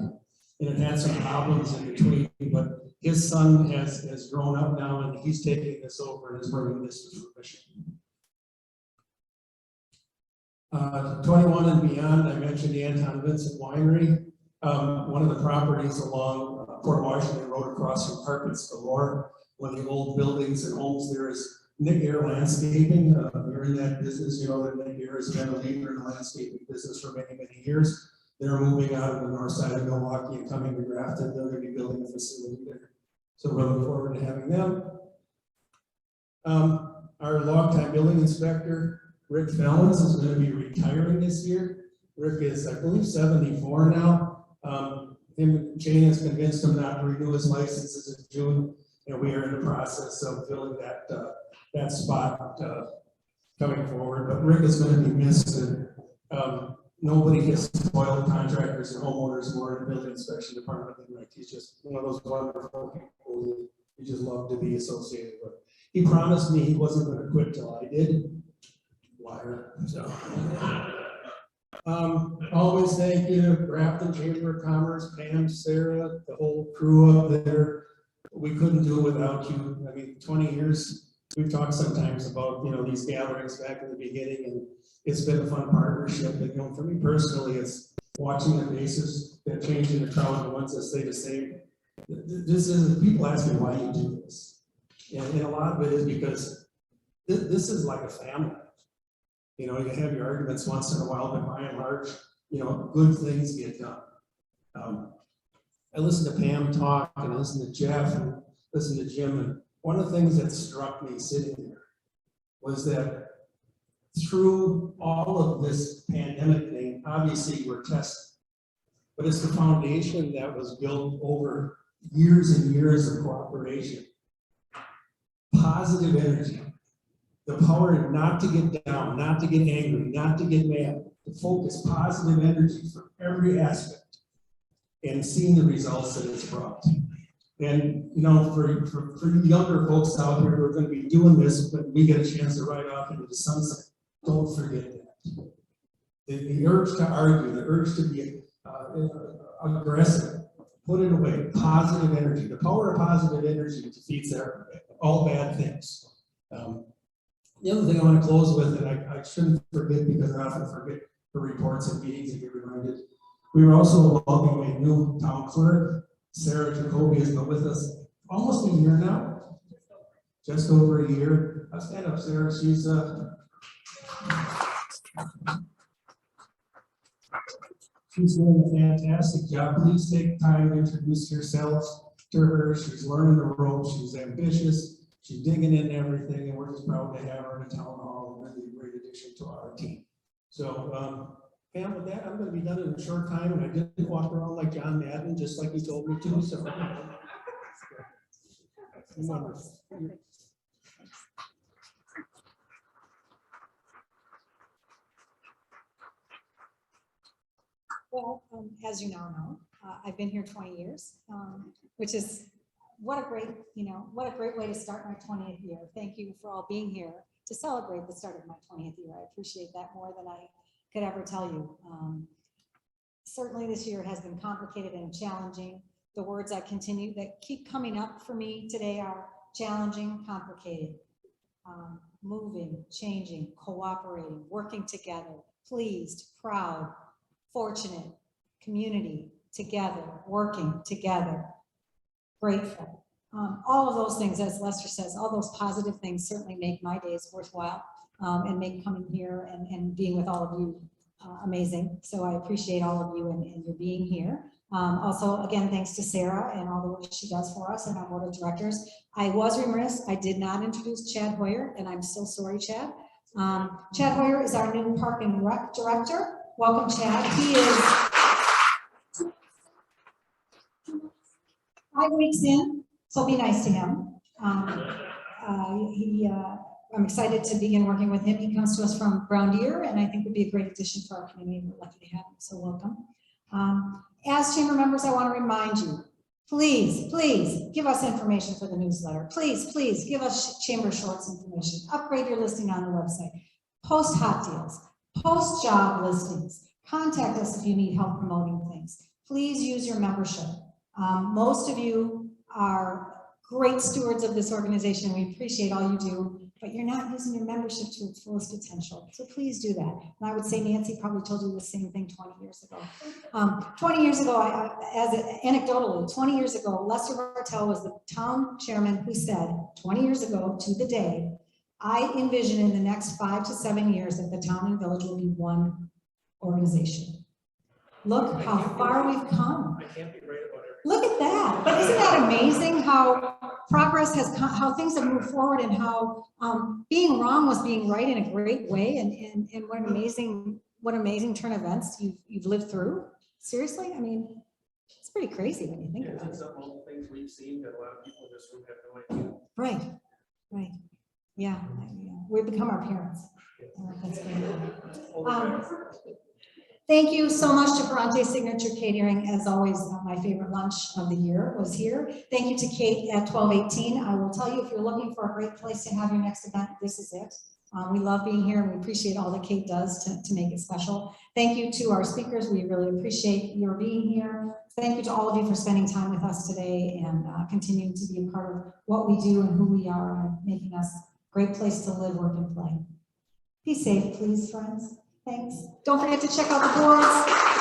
F: And it had some problems in between, but his son has grown up now, and he's taking this over and is bringing this to fruition. 21 and beyond, I mentioned the Anton Vincent Winery. One of the properties along Port Washington Road across from Carpets Galore, one of the old buildings and homes there is Nick Air Landscaping. We're in that business, you know, that Nick Air has been a leader in the landscaping business for many, many years. They're moving out of the north side of Milwaukee and coming to Grafton. They're going to be building a facility there. So we're looking forward to having them. Our longtime building inspector, Rick Fellens, is going to be retiring this year. Rick is, I believe, 74 now. Jane has convinced him not to renew his licenses in June, and we are in the process of filling that spot coming forward. But Rick is going to be missed, and nobody has spoiled contractors and homeowners more in the building inspection department than Rick. He's just one of those wonderful people you just love to be associated with. He promised me he wasn't going to quit till I did. Liar. So. Always thank you, Grafton Chamber of Commerce, Pam, Sarah, the whole crew up there. We couldn't do it without you. I mean, 20 years, we've talked sometimes about, you know, these gatherings back in the beginning, and it's been a fun partnership. But, you know, for me personally, it's watching the faces that change in the crowd and the ones that stay the same. This is, people ask me why you do this. And a lot of it is because this is like a family. You know, you have your arguments once in a while, but by and large, you know, good things get done. I listened to Pam talk, and I listened to Jeff, and listened to Jim, and one of the things that struck me sitting there was that through all of this pandemic thing, obviously we're tested, but it's the foundation that was built over years and years of cooperation. Positive energy. The power not to get down, not to get angry, not to get mad, to focus positive energy for every aspect, and seeing the results that it's brought. And, you know, for younger folks out here who are going to be doing this, but we get a chance to ride off into the sunset, don't forget that. The urge to argue, the urge to be aggressive, put it away. Positive energy. The power of positive energy defeats all bad things. The other thing I want to close with, and I shouldn't forget because I often forget the reports and meetings and get reminded. We were also welcoming a new town clerk. Sarah Jacoby has been with us almost a year now, just over a year. Stand up, Sarah. She's She's doing a fantastic job. Please take time to introduce yourself to her. She's learning the ropes. She's ambitious. She's digging in everything, and we're just proud to have her in town hall. Really a great addition to our team. So, Pam, with that, I'm going to be done in a short time, and I didn't walk around like John Madden, just like you told me to. So, wonderful.
A: Well, as you now know, I've been here 20 years, which is what a great, what a great way to start my 20th year. Thank you for all being here to celebrate the start of my 20th year. I appreciate that more than I could ever tell you. Certainly this year has been complicated and challenging. The words that keep coming up for me today are challenging, complicated, moving, changing, cooperating, working together, pleased, proud, fortunate, community, together, working together, grateful. All of those things, as Lester says, all those positive things certainly make my days worthwhile and make coming here and being with all of you amazing. So I appreciate all of you and your being here. Also, again, thanks to Sarah and all the work she does for us and our board of directors. I was remiss, I did not introduce Chad Hoyer, and I'm so sorry, Chad. Chad Hoyer is our new Park and Rec director. Welcome, Chad. He is 5 weeks in, so be nice to him. I'm excited to begin working with him. He comes to us from Brown Deer, and I think would be a great addition for our community. We're lucky to have him, so welcome. As chamber members, I want to remind you, please give us information for the newsletter. Please give us Chamber Shorts information. Upgrade your listing on the website. Post hot deals. Post job listings. Contact us if you need help promoting things. Please use your membership. Most of you are great stewards of this organization. We appreciate all you do, but you're not using your membership to its fullest potential. So please do that. And I would say Nancy probably told you the same thing 20 years ago. 20 years ago, anecdotally, 20 years ago, Lester Bartell was the town chairman who said 20 years ago to the day, I envision in the next 5 to 7 years that the town and village will be one organization. Look how far we've come.
F: I can't be right about everything.
A: Look at that. But isn't that amazing how progress has come, how things have moved forward, and how being wrong was being right in a great way, and what an amazing turn of events you've lived through. Seriously, I mean, it's pretty crazy when you think about it.
F: Some of the things we've seen that a lot of people in this room have no idea.
A: Right. Yeah, we've become our parents. That's great. Thank you so much to Ferrante Signature Catering. As always, my favorite lunch of the year was here. Thank you to Kate at 1218. I will tell you, if you're looking for a great place to have your next event, this is it. We love being here, and we appreciate all that Kate does to make it special. Thank you to our speakers. We really appreciate your being here. Thank you to all of you for spending time with us today and continuing to be a part of what we do and who we are, and making us a great place to live, work, and play. Be safe, please, friends. Thanks. Don't forget to check out the boards.